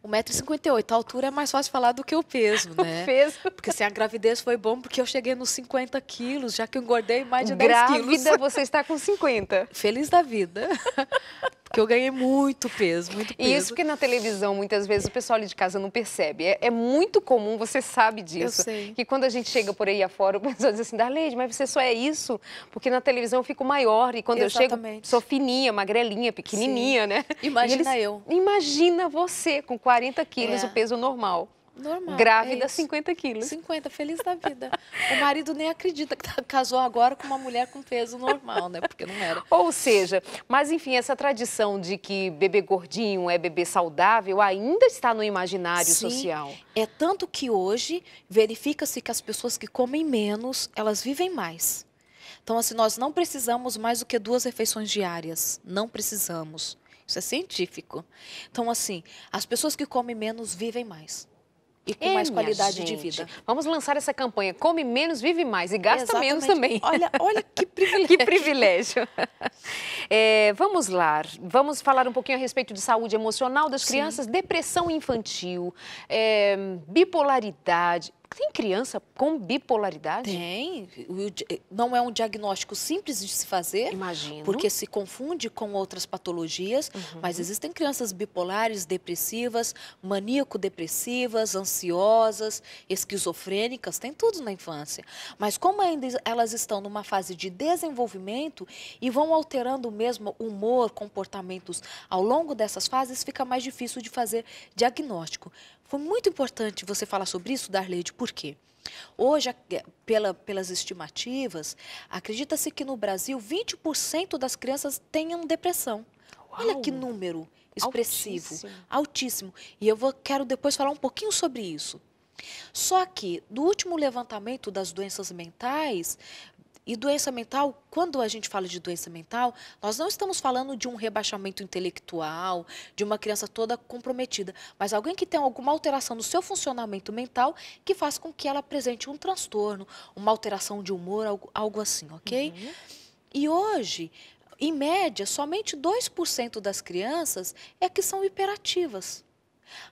Speaker 2: m. A altura é mais fácil falar do que o peso, né?
Speaker 1: O peso.
Speaker 2: Porque assim, a gravidez foi bom porque eu cheguei nos 50 quilos, já que eu engordei mais de 10 quilos.
Speaker 1: Grávida, você está com 50.
Speaker 2: Feliz da vida. Porque eu ganhei muito peso, muito peso.
Speaker 1: E isso que na televisão, muitas vezes, o pessoal ali de casa não percebe. É muito comum, você sabe disso.
Speaker 2: Eu sei.
Speaker 1: Que quando a gente chega por aí afora, o pessoal diz assim, Darleide, mas você só é isso? Porque na televisão eu fico maior. E quando
Speaker 2: Exatamente.
Speaker 1: eu chego, sou fininha, magrelinha, pequenininha,
Speaker 2: Sim.
Speaker 1: né?
Speaker 2: Imagina eu.
Speaker 1: Imagina você com 40 quilos, o peso normal.
Speaker 2: Normal.
Speaker 1: Grávida,
Speaker 2: é
Speaker 1: 50 quilos.
Speaker 2: 50, feliz da vida. O marido nem acredita que casou agora com uma mulher com peso normal, né? Porque não era.
Speaker 1: Ou seja, mas enfim, essa tradição de que bebê gordinho é bebê saudável ainda está no imaginário social.
Speaker 2: É tanto que hoje verifica-se que as pessoas que comem menos, elas vivem mais. Então, assim, nós não precisamos mais do que 2 refeições diárias. Não precisamos. Isso é científico. Então, assim, as pessoas que comem menos vivem mais. E com mais
Speaker 1: Minha
Speaker 2: qualidade de
Speaker 1: gente,
Speaker 2: vida.
Speaker 1: vamos lançar essa campanha, come menos, vive mais e gasta menos
Speaker 2: Exatamente.
Speaker 1: também.
Speaker 2: Olha que privilégio.
Speaker 1: Que privilégio. Vamos lá, vamos falar um pouquinho a respeito de saúde emocional das crianças, depressão infantil, bipolaridade. Tem criança com bipolaridade?
Speaker 2: Tem. Não é um diagnóstico simples de se fazer.
Speaker 1: Imagino.
Speaker 2: Porque se confunde com outras patologias, mas existem crianças bipolares, depressivas, maníaco-depressivas, ansiosas, esquizofrênicas, tem tudo na infância. Mas como ainda elas estão numa fase de desenvolvimento e vão alterando mesmo humor, comportamentos ao longo dessas fases, fica mais difícil de fazer diagnóstico. Foi muito importante você falar sobre isso, Darleide, por quê? Hoje, pelas estimativas, acredita-se que no Brasil 20% das crianças tenham depressão.
Speaker 1: Uau.
Speaker 2: Olha que número expressivo,
Speaker 1: Altíssimo.
Speaker 2: altíssimo. E quero depois falar um pouquinho sobre isso. Só que, no último levantamento das doenças mentais, e doença mental, quando a gente fala de doença mental, nós não estamos falando de um rebaixamento intelectual, de uma criança toda comprometida, mas alguém que tem alguma alteração no seu funcionamento mental que faz com que ela apresente um transtorno, uma alteração de humor, algo assim, ok? E hoje, em média, somente 2% das crianças é que são hiperativas.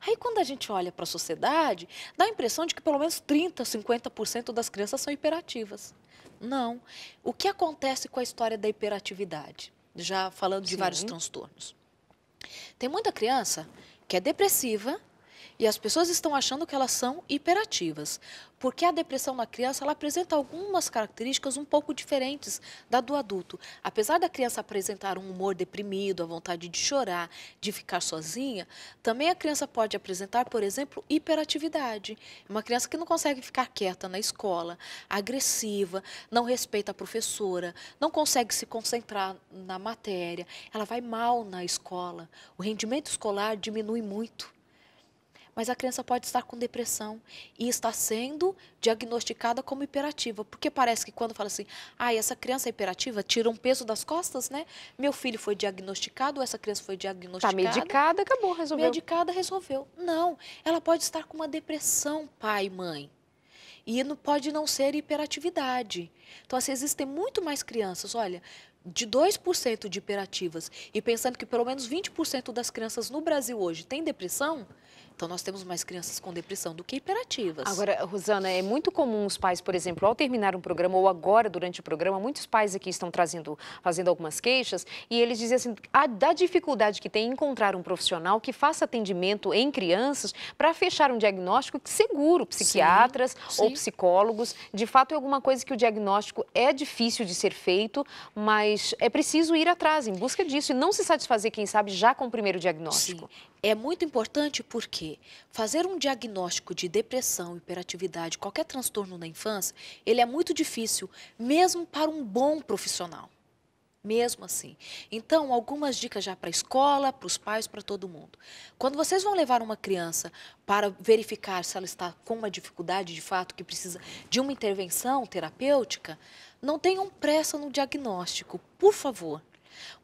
Speaker 2: Aí, quando a gente olha para a sociedade, dá a impressão de que pelo menos 30%, 50% das crianças são hiperativas. Não. O que acontece com a história da hiperatividade? Já falando de vários transtornos. Tem muita criança que é depressiva e as pessoas estão achando que elas são hiperativas. Porque a depressão na criança, ela apresenta algumas características um pouco diferentes da do adulto. Apesar da criança apresentar um humor deprimido, a vontade de chorar, de ficar sozinha, também a criança pode apresentar, por exemplo, hiperatividade. Uma criança que não consegue ficar quieta na escola, agressiva, não respeita a professora, não consegue se concentrar na matéria, ela vai mal na escola, o rendimento escolar diminui muito. Mas a criança pode estar com depressão e está sendo diagnosticada como hiperativa. Porque parece que quando fala assim, essa criança é hiperativa, tira um peso das costas, né? Meu filho foi diagnosticado, essa criança foi diagnosticada.
Speaker 1: Está medicada, acabou, resolveu.
Speaker 2: Medicada, resolveu. Não, ela pode estar com uma depressão, pai e mãe. E pode não ser hiperatividade. Então, assim, existem muito mais crianças, olha, de 2% de hiperativas, e pensando que pelo menos 20% das crianças no Brasil hoje têm depressão, então nós temos mais crianças com depressão do que hiperativas.
Speaker 1: Agora, Rosana, é muito comum os pais, por exemplo, ao terminar um programa ou agora durante o programa, muitos pais aqui estão fazendo algumas queixas e eles dizem assim, da dificuldade que tem em encontrar um profissional que faça atendimento em crianças para fechar um diagnóstico seguro, psiquiatras ou psicólogos. De fato, é alguma coisa que o diagnóstico é difícil de ser feito, mas é preciso ir atrás, em busca disso, e não se satisfazer, quem sabe, já com o primeiro diagnóstico.
Speaker 2: Sim. É muito importante porque fazer um diagnóstico de depressão, hiperatividade, qualquer transtorno na infância, ele é muito difícil, mesmo para um bom profissional. Mesmo assim. Então, algumas dicas já para a escola, para os pais, para todo mundo. Quando vocês vão levar uma criança para verificar se ela está com uma dificuldade de fato, que precisa de uma intervenção terapêutica, não tenham pressa no diagnóstico, por favor.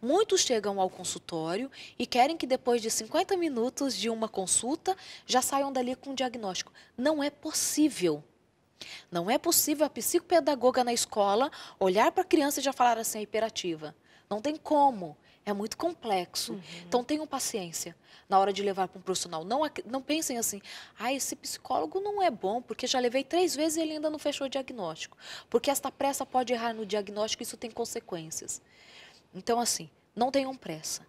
Speaker 2: Muitos chegam ao consultório e querem que depois de 50 minutos de uma consulta já saiam dali com um diagnóstico. Não é possível. Não é possível a psicopedagoga na escola olhar para a criança e já falar assim, é hiperativa. Não tem como. É muito complexo. Então tenham paciência na hora de levar para um profissional. Não pensem assim, esse psicólogo não é bom porque já levei 3 vezes e ele ainda não fechou o diagnóstico. Porque esta pressa pode errar no diagnóstico e isso tem consequências. Então, assim, não tenham pressa.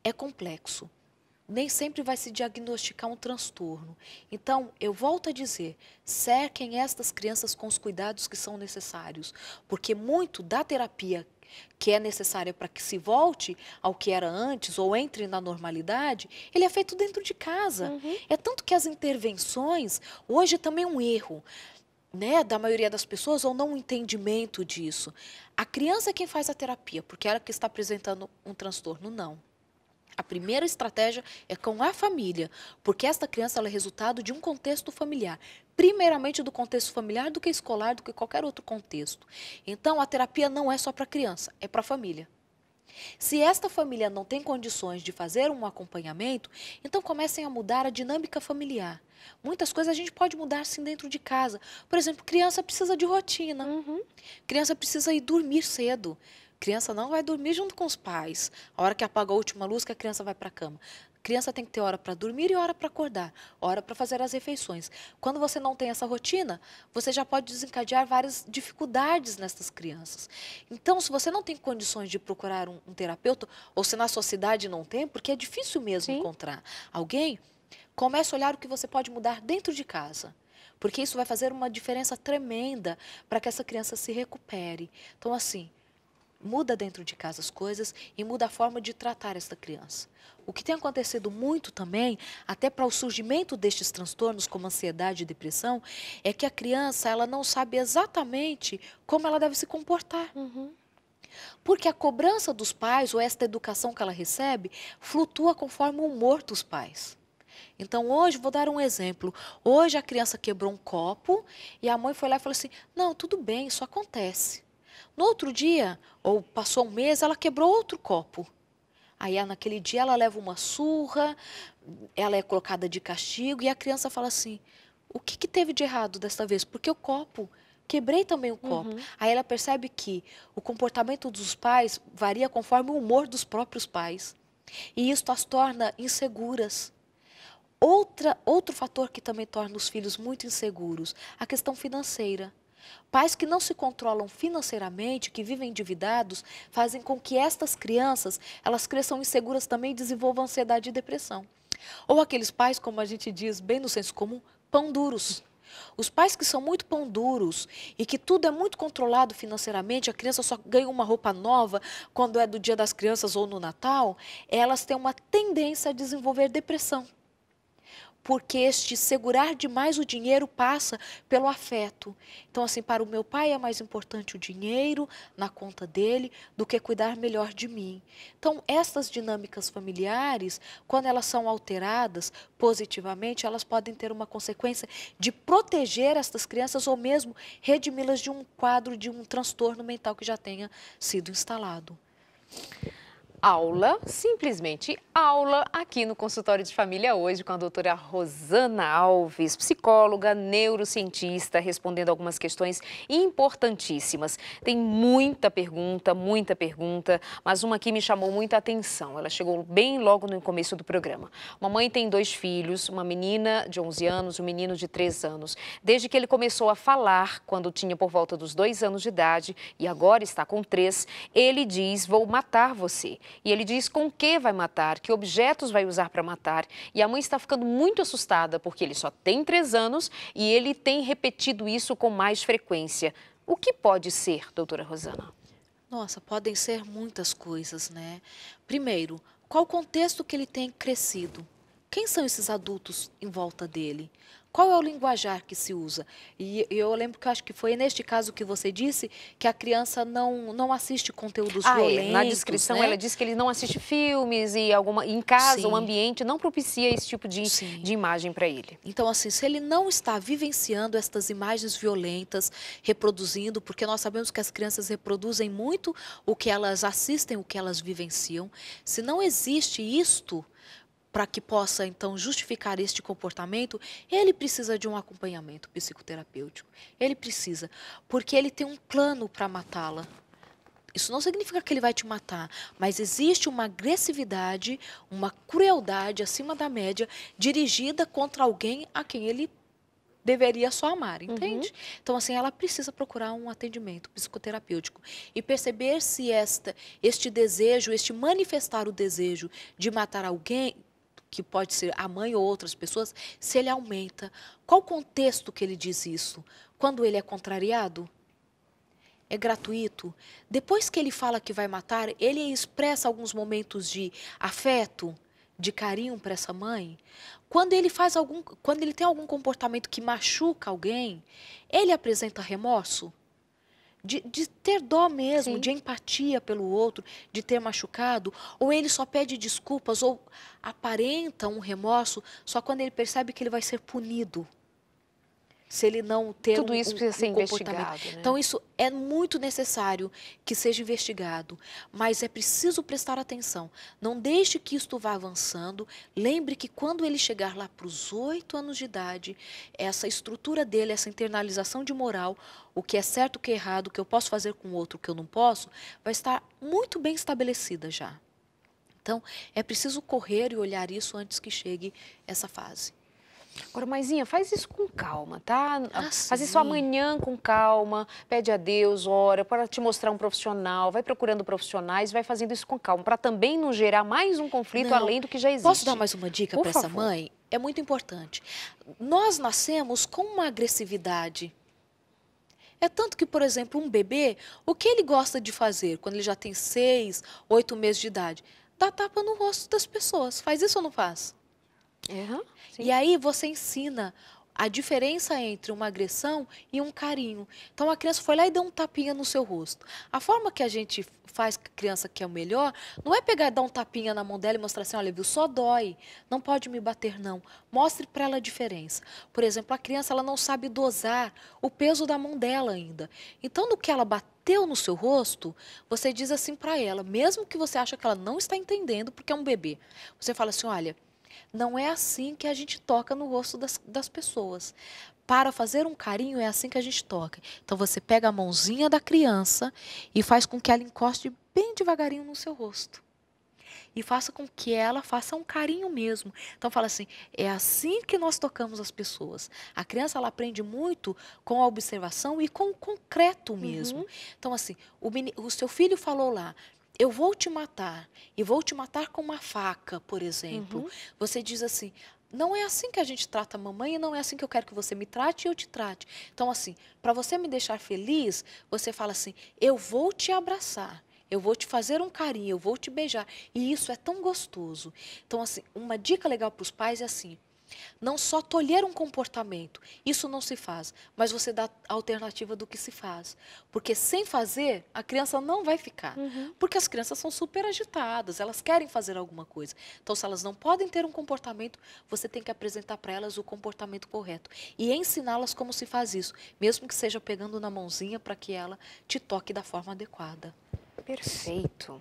Speaker 2: É complexo. Nem sempre vai se diagnosticar um transtorno. Então, eu volto a dizer, cerquem estas crianças com os cuidados que são necessários. Porque muito da terapia que é necessária para que se volte ao que era antes ou entre na normalidade, ele é feito dentro de casa. É tanto que as intervenções, hoje também é um erro, né, da maioria das pessoas, ou não um entendimento disso. A criança é quem faz a terapia, porque ela que está apresentando um transtorno, não. A primeira estratégia é com a família, porque esta criança ela é resultado de um contexto familiar. Primeiramente do contexto familiar, do que escolar, do que qualquer outro contexto. Então, a terapia não é só para a criança, é para a família. Se esta família não tem condições de fazer um acompanhamento, então comecem a mudar a dinâmica familiar. Muitas coisas a gente pode mudar sim dentro de casa. Por exemplo, criança precisa de rotina. Criança precisa ir dormir cedo. Criança não vai dormir junto com os pais. A hora que apaga a última luz, que a criança vai para a cama. Criança tem que ter hora para dormir e hora para acordar, hora para fazer as refeições. Quando você não tem essa rotina, você já pode desencadear várias dificuldades nessas crianças. Então, se você não tem condições de procurar um terapeuta, ou se na sua cidade não tem, porque é difícil mesmo encontrar alguém, comece a olhar o que você pode mudar dentro de casa. Porque isso vai fazer uma diferença tremenda para que essa criança se recupere. Então, assim, muda dentro de casa as coisas e muda a forma de tratar essa criança. O que tem acontecido muito também, até para o surgimento destes transtornos como ansiedade e depressão, é que a criança ela não sabe exatamente como ela deve se comportar. Porque a cobrança dos pais, ou esta educação que ela recebe, flutua conforme o humor dos pais. Então, hoje, vou dar um exemplo. Hoje a criança quebrou um copo e a mãe foi lá e falou assim, não, tudo bem, isso acontece. No outro dia, ou passou um mês, ela quebrou outro copo. Aí, naquele dia, ela leva uma surra, ela é colocada de castigo e a criança fala assim, o que teve de errado desta vez? Porque o copo, quebrei também o copo. Aí ela percebe que o comportamento dos pais varia conforme o humor dos próprios pais. E isso as torna inseguras. Outro fator que também torna os filhos muito inseguros, a questão financeira. Pais que não se controlam financeiramente, que vivem endividados, fazem com que estas crianças, elas cresçam inseguras também e desenvolvam ansiedade e depressão. Ou aqueles pais, como a gente diz bem no senso comum, pão duros. Os pais que são muito pão duros e que tudo é muito controlado financeiramente, a criança só ganha uma roupa nova quando é do Dia das Crianças ou no Natal, elas têm uma tendência a desenvolver depressão. Porque este segurar demais o dinheiro passa pelo afeto. Então, assim, para o meu pai é mais importante o dinheiro na conta dele do que cuidar melhor de mim. Então, essas dinâmicas familiares, quando elas são alteradas positivamente, elas podem ter uma consequência de proteger estas crianças ou mesmo redimi-las de um quadro, de um transtorno mental que já tenha sido instalado.
Speaker 1: Aula, simplesmente aula, aqui no consultório de família hoje com a doutora Rosana Alves, psicóloga, neurocientista, respondendo algumas questões importantíssimas. Tem muita pergunta, mas uma aqui me chamou muita atenção. Ela chegou bem logo no começo do programa. Uma mãe tem 2 filhos, uma menina de 11 anos, um menino de 3 anos. Desde que ele começou a falar, quando tinha por volta dos 2 anos de idade, e agora está com 3, ele diz, vou matar você. E ele diz com que vai matar, que objetos vai usar para matar. E a mãe está ficando muito assustada porque ele só tem 3 anos e ele tem repetido isso com mais frequência. O que pode ser, doutora Rosana?
Speaker 2: Nossa, podem ser muitas coisas, né? Primeiro, qual o contexto que ele tem crescido? Quem são esses adultos em volta dele? Qual é o linguajar que se usa? E eu lembro que eu acho que foi neste caso que você disse que a criança não assiste conteúdos violentos.
Speaker 1: Na descrição,
Speaker 2: né?
Speaker 1: ela diz que ele não assiste filmes e em casa o ambiente não propicia esse tipo de imagem para ele.
Speaker 2: Então, assim, se ele não está vivenciando estas imagens violentas, reproduzindo, porque nós sabemos que as crianças reproduzem muito o que elas assistem, o que elas vivenciam. Se não existe isto para que possa, então, justificar este comportamento, ele precisa de um acompanhamento psicoterapêutico. Ele precisa, porque ele tem um plano para matá-la. Isso não significa que ele vai te matar, mas existe uma agressividade, uma crueldade acima da média, dirigida contra alguém a quem ele deveria só amar, entende? Então, assim, ela precisa procurar um atendimento psicoterapêutico e perceber se este desejo, este manifestar o desejo de matar alguém, que pode ser a mãe ou outras pessoas, se ele aumenta. Qual o contexto que ele diz isso? Quando ele é contrariado? É gratuito? Depois que ele fala que vai matar, ele expressa alguns momentos de afeto, de carinho para essa mãe? Quando ele tem algum comportamento que machuca alguém, ele apresenta remorso? de ter dó mesmo,
Speaker 1: Sim.
Speaker 2: de empatia pelo outro, de ter machucado, ou ele só pede desculpas ou aparenta um remorso só quando ele percebe que ele vai ser punido, se ele não ter
Speaker 1: Tudo isso precisa ser
Speaker 2: um comportamento.
Speaker 1: investigado, né?
Speaker 2: Então, isso é muito necessário que seja investigado, mas é preciso prestar atenção. Não deixe que isto vá avançando. Lembre que quando ele chegar lá para os 8 anos de idade, essa estrutura dele, essa internalização de moral, o que é certo, o que é errado, o que eu posso fazer com o outro, o que eu não posso, vai estar muito bem estabelecida já. Então, é preciso correr e olhar isso antes que chegue essa fase.
Speaker 1: Agora, maisinha, faz isso com calma, tá? Faz isso
Speaker 2: Sim.
Speaker 1: amanhã com calma, pede a Deus, ora, para te mostrar um profissional, vai procurando profissionais, vai fazendo isso com calma, para também não gerar mais um conflito
Speaker 2: Não.
Speaker 1: além do que já existe.
Speaker 2: Posso dar mais uma dica
Speaker 1: Por
Speaker 2: para essa
Speaker 1: favor.
Speaker 2: mãe? É muito importante. Nós nascemos com uma agressividade. É tanto que, por exemplo, um bebê, o que ele gosta de fazer quando ele já tem 6, 8 meses de idade? Dá tapa no rosto das pessoas. Faz isso ou não faz?
Speaker 1: Uhum, sim.
Speaker 2: E aí você ensina a diferença entre uma agressão e um carinho. Então a criança foi lá e deu um tapinha no seu rosto. A forma que a gente faz com a criança que é o melhor, não é pegar e dar um tapinha na mão dela e mostrar assim, olha, viu, só dói, não pode me bater não. Mostre para ela a diferença. Por exemplo, a criança ela não sabe dosar o peso da mão dela ainda. Então no que ela bateu no seu rosto, você diz assim para ela, mesmo que você acha que ela não está entendendo, porque é um bebê. Você fala assim, olha, não é assim que a gente toca no rosto das pessoas. Para fazer um carinho é assim que a gente toca. Então você pega a mãozinha da criança e faz com que ela encoste bem devagarinho no seu rosto. E faça com que ela faça um carinho mesmo. Então fala assim, é assim que nós tocamos as pessoas. A criança ela aprende muito com a observação e com o concreto mesmo. Então assim, o seu filho falou lá, eu vou te matar, e vou te matar com uma faca, por exemplo. Você diz assim, não é assim que a gente trata a mamãe e não é assim que eu quero que você me trate e eu te trate. Então assim, para você me deixar feliz, você fala assim, eu vou te abraçar. Eu vou te fazer um carinho, eu vou te beijar. E isso é tão gostoso. Então assim, uma dica legal para os pais é assim, não só tolher um comportamento, isso não se faz, mas você dá a alternativa do que se faz. Porque sem fazer, a criança não vai ficar. Porque as crianças são super agitadas, elas querem fazer alguma coisa. Então, se elas não podem ter um comportamento, você tem que apresentar para elas o comportamento correto. E ensiná-las como se faz isso, mesmo que seja pegando na mãozinha para que ela te toque da forma adequada.
Speaker 1: Perfeito.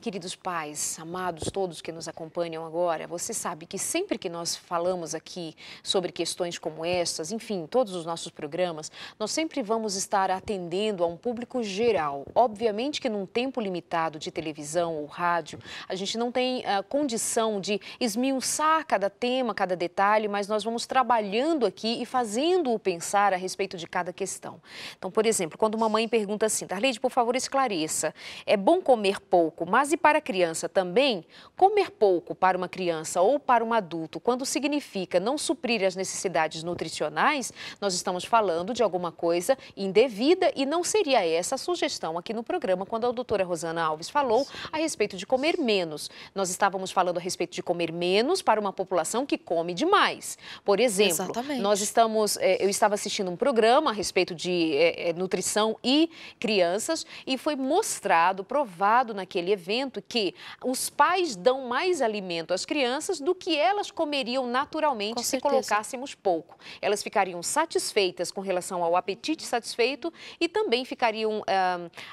Speaker 1: Queridos pais, amados todos que nos acompanham agora, você sabe que sempre que nós falamos aqui sobre questões como estas, enfim, todos os nossos programas, nós sempre vamos estar atendendo a um público geral. Obviamente que num tempo limitado de televisão ou rádio, a gente não tem condição de esmiuçar cada tema, cada detalhe, mas nós vamos trabalhando aqui e fazendo-o pensar a respeito de cada questão. Então, por exemplo, quando uma mãe pergunta assim, Darleide, por favor, esclareça. É bom comer pouco, mas e para a criança também? Comer pouco para uma criança ou para um adulto, quando significa não suprir as necessidades nutricionais, nós estamos falando de alguma coisa indevida e não seria essa a sugestão aqui no programa quando a doutora Rosana Alves falou a respeito de comer menos. Nós estávamos falando a respeito de comer menos para uma população que come demais. Por exemplo,
Speaker 2: Exatamente.
Speaker 1: eu estava assistindo um programa a respeito de nutrição e crianças e foi provado naquele evento que os pais dão mais alimento às crianças do que elas comeriam naturalmente se colocássemos pouco. Elas ficariam satisfeitas com relação ao apetite satisfeito e também ficariam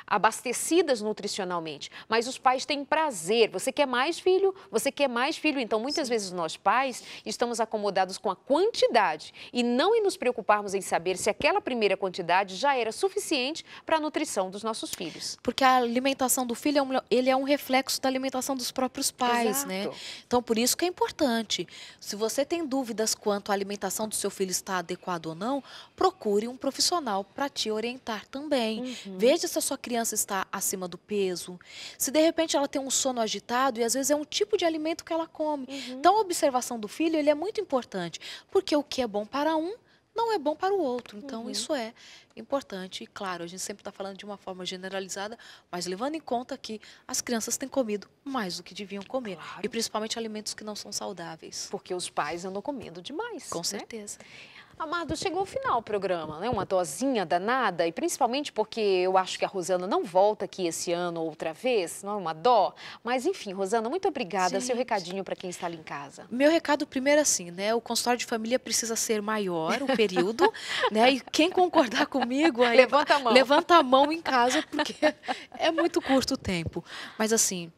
Speaker 1: abastecidas nutricionalmente. Mas os pais têm prazer. Você quer mais filho? Você quer mais filho? Então, muitas vezes nós pais estamos acomodados com a quantidade e não em nos preocuparmos em saber se aquela primeira quantidade já era suficiente para a nutrição dos nossos filhos.
Speaker 2: Porque a alimentação do filho ele é um reflexo da alimentação dos próprios pais,
Speaker 1: Exato.
Speaker 2: né? Então, por isso que é importante. Se você tem dúvidas quanto à alimentação do seu filho está adequada ou não, procure um profissional para te orientar também. Veja se a sua criança está acima do peso. Se de repente ela tem um sono agitado e às vezes é um tipo de alimento que ela come. Então, a observação do filho ele é muito importante, porque o que é bom para um não é bom para o outro. Então, isso é importante. E, claro, a gente sempre está falando de uma forma generalizada, mas levando em conta que as crianças têm comido mais do que deviam comer.
Speaker 1: Claro.
Speaker 2: E, principalmente, alimentos que não são saudáveis.
Speaker 1: Porque os pais andam comendo demais.
Speaker 2: Com
Speaker 1: né?
Speaker 2: certeza.
Speaker 1: Amado, chegou o final do programa, né? Uma dosinha danada, e principalmente porque eu acho que a Rosana não volta aqui esse ano outra vez, não é uma dó. Mas enfim, Rosana, muito obrigada.
Speaker 2: Sim.
Speaker 1: Seu recadinho para quem está ali em casa.
Speaker 2: Meu recado primeiro é assim, né? O consultório de família precisa ser maior, o período, né? E quem concordar comigo aí
Speaker 1: Levanta a mão.
Speaker 2: levanta a mão em casa, porque é muito curto o tempo. Mas assim,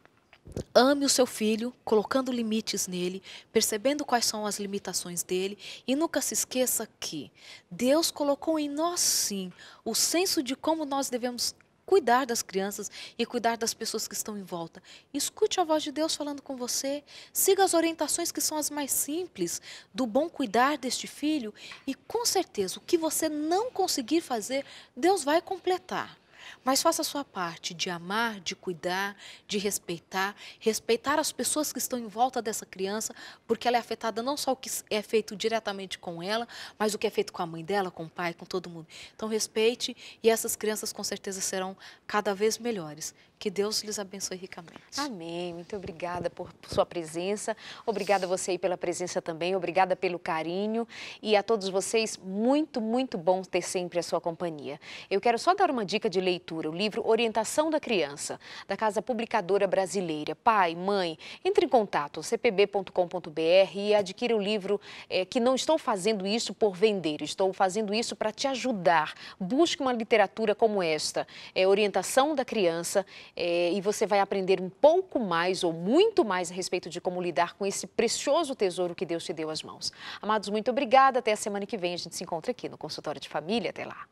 Speaker 2: ame o seu filho, colocando limites nele, percebendo quais são as limitações dele e nunca se esqueça que Deus colocou em nós, sim, o senso de como nós devemos cuidar das crianças e cuidar das pessoas que estão em volta. Escute a voz de Deus falando com você, siga as orientações que são as mais simples do bom cuidar deste filho e com certeza o que você não conseguir fazer, Deus vai completar. Mas faça a sua parte de amar, de cuidar, de respeitar, respeitar as pessoas que estão em volta dessa criança, porque ela é afetada não só o que é feito diretamente com ela, mas o que é feito com a mãe dela, com o pai, com todo mundo. Então respeite e essas crianças com certeza serão cada vez melhores. Que Deus lhes abençoe ricamente.
Speaker 1: Amém. Muito obrigada por sua presença. Obrigada a você aí pela presença também. Obrigada pelo carinho. E a todos vocês, muito, muito bom ter sempre a sua companhia. Eu quero só dar uma dica de leitura. O livro Orientação da Criança, da Casa Publicadora Brasileira. Pai, mãe, entre em contato, cpb.com.br e adquira o livro que não estou fazendo isso por vender. Estou fazendo isso para te ajudar. Busque uma literatura como esta. Orientação da Criança. E você vai aprender um pouco mais ou muito mais a respeito de como lidar com esse precioso tesouro que Deus te deu às mãos. Amados, muito obrigada. Até a semana que vem. A gente se encontra aqui no Consultório de Família. Até lá.